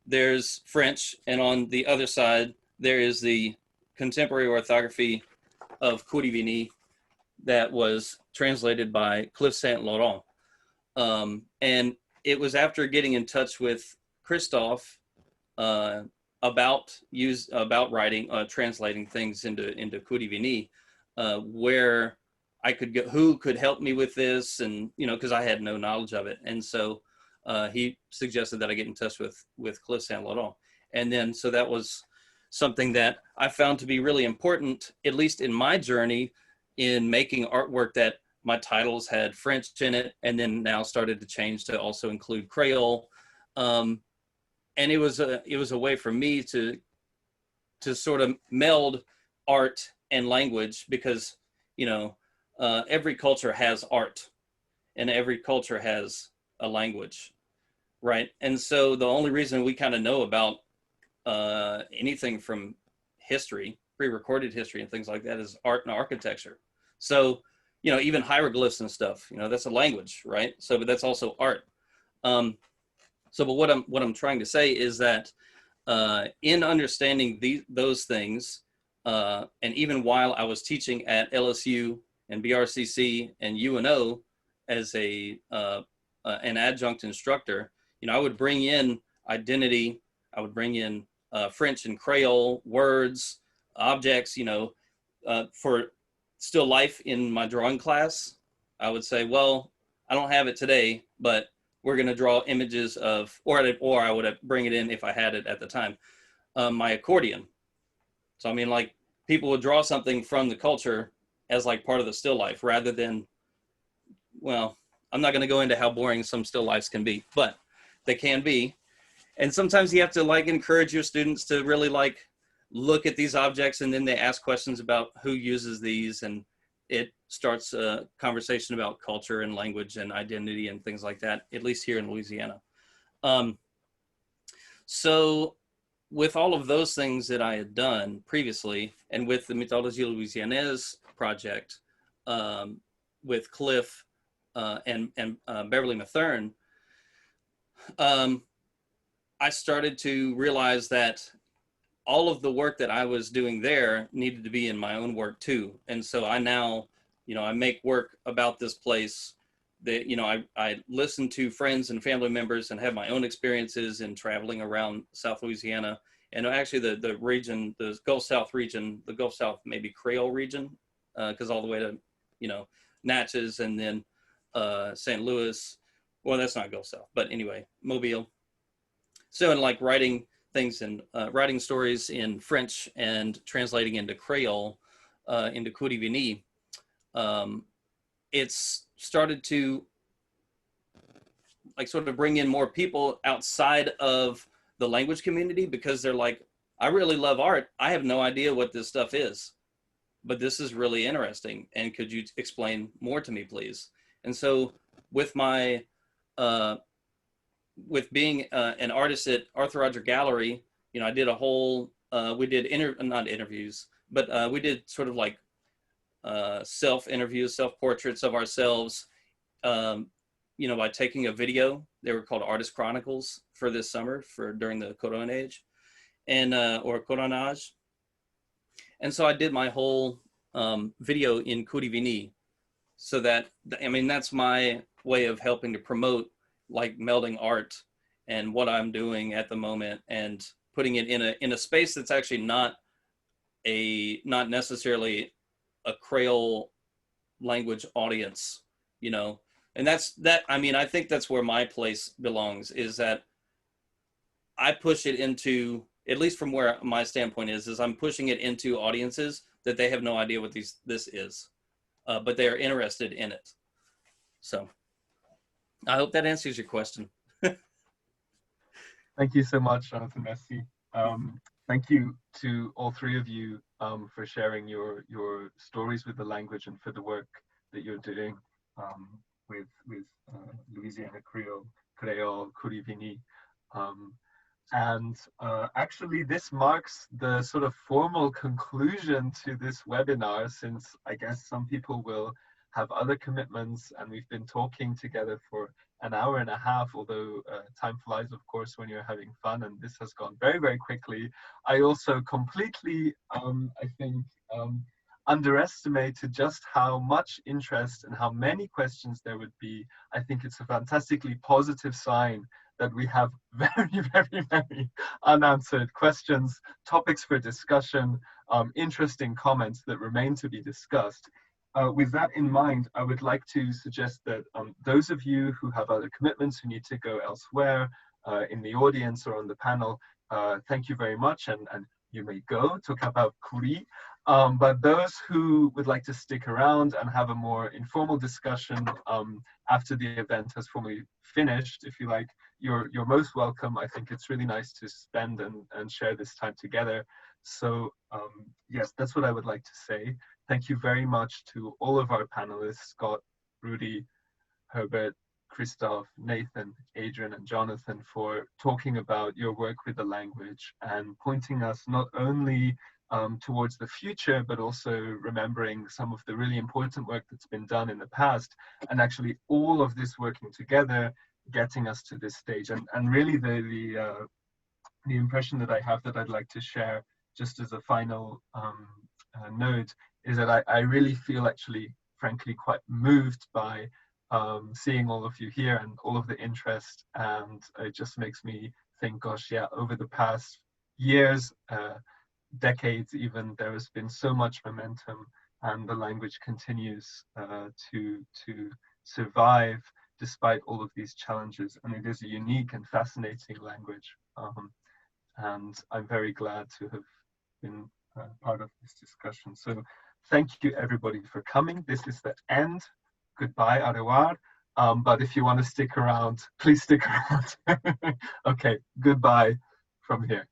there's French, and on the other side, there is the contemporary orthography of Koudivini that was translated by Cliff Saint Laurent. And it was after getting in touch with Christophe about writing, translating things into Koudivini, where I could go, who could help me with this, and because I had no knowledge of it, and so he suggested that I get in touch with Cliff Saint Laurent, and then so that was something that I found to be really important, at least in my journey in making artwork, that my titles had French in it, and then now started to change to also include Creole. And it was a way for me to sort of meld art and language, because every culture has art and every culture has a language, right? And so the only reason we kind of know about anything from history, pre-recorded history and things like that, is art and architecture. So even hieroglyphs and stuff, that's a language, right? So, but that's also art. So, but what I'm trying to say is that in understanding those things, and even while I was teaching at LSU and BRCC and UNO as an adjunct instructor, I would bring in identity, I would bring in French and Creole words, objects, for still life in my drawing class. I would say, well, I don't have it today, but we're going to draw images of, or I would bring it in if I had it at the time, my accordion. So I mean, like, people would draw something from the culture as like part of the still life, rather than, well, I'm not going to go into how boring some still lifes can be, but they can be. And sometimes you have to like encourage your students to really like look at these objects, and then they ask questions about who uses these, and it starts a conversation about culture and language and identity and things like that, at least here in Louisiana. So with all of those things that I had done previously, and with the Mythologie Louisianaise project, with Cliff and Beverly Mathern, I started to realize that all of the work that I was doing there needed to be in my own work too. And so I now, I make work about this place that, I listen to friends and family members and have my own experiences in traveling around South Louisiana. And actually the region, the Gulf South region, the Gulf South maybe Creole region, because all the way to, Natchez and then St. Louis. Well, that's not Gulf South, but anyway, Mobile. So in like writing things and writing stories in French and translating into Creole, into Kouri-Vini, it's started to like sort of bring in more people outside of the language community, because they're like, I really love art. I have no idea what this stuff is, but this is really interesting. And could you explain more to me, please? And so with my, with being an artist at Arthur Roger Gallery, I did a whole, we did not interviews, but we did sort of like self-interviews, self-portraits of ourselves, by taking a video. They were called Artist Chronicles for this summer during the Corona age, and or Coronage. And so I did my whole video in Kouri-Vini, so that, that's my way of helping to promote like melding art and what I'm doing at the moment, and putting it in a space that's actually not necessarily a Creole language audience, and I think that's where my place belongs, is that I push it into, at least from where my standpoint is I'm pushing it into audiences that they have no idea what this is, but they are interested in it. So I hope that answers your question. Thank you so much, Jonathan Messi. Thank you to all three of you for sharing your stories with the language and for the work that you're doing with Louisiana Creole, Kouri-Vini. Actually, this marks the sort of formal conclusion to this webinar, since I guess some people will have other commitments, and we've been talking together for an hour and a half, although time flies, of course, when you're having fun, and this has gone very, very quickly. I also completely, underestimated just how much interest and how many questions there would be. I think it's a fantastically positive sign that we have very, very, very unanswered questions, topics for discussion, interesting comments that remain to be discussed. With that in mind, I would like to suggest that those of you who have other commitments, who need to go elsewhere in the audience or on the panel, thank you very much, and you may go talk about Kouri. But those who would like to stick around and have a more informal discussion after the event has formally finished, if you like, you're most welcome. I think it's really nice to spend and share this time together. So yes, that's what I would like to say. Thank you very much to all of our panelists, Scott, Rudy, Herbert, Christophe, Nathan, Adrien, and Jonathan, for talking about your work with the language and pointing us not only towards the future, but also remembering some of the really important work that's been done in the past, and actually all of this working together, getting us to this stage. And really the impression that I have that I'd like to share just as a final note is that I really feel actually, frankly, quite moved by seeing all of you here and all of the interest, and it just makes me think, gosh, yeah, over the past years, decades even, there has been so much momentum, and the language continues to survive despite all of these challenges, and it is a unique and fascinating language, and I'm very glad to have been part of this discussion. So thank you everybody for coming. This is the end. Goodbye, au revoir. But if you want to stick around, please stick around. Okay, goodbye from here.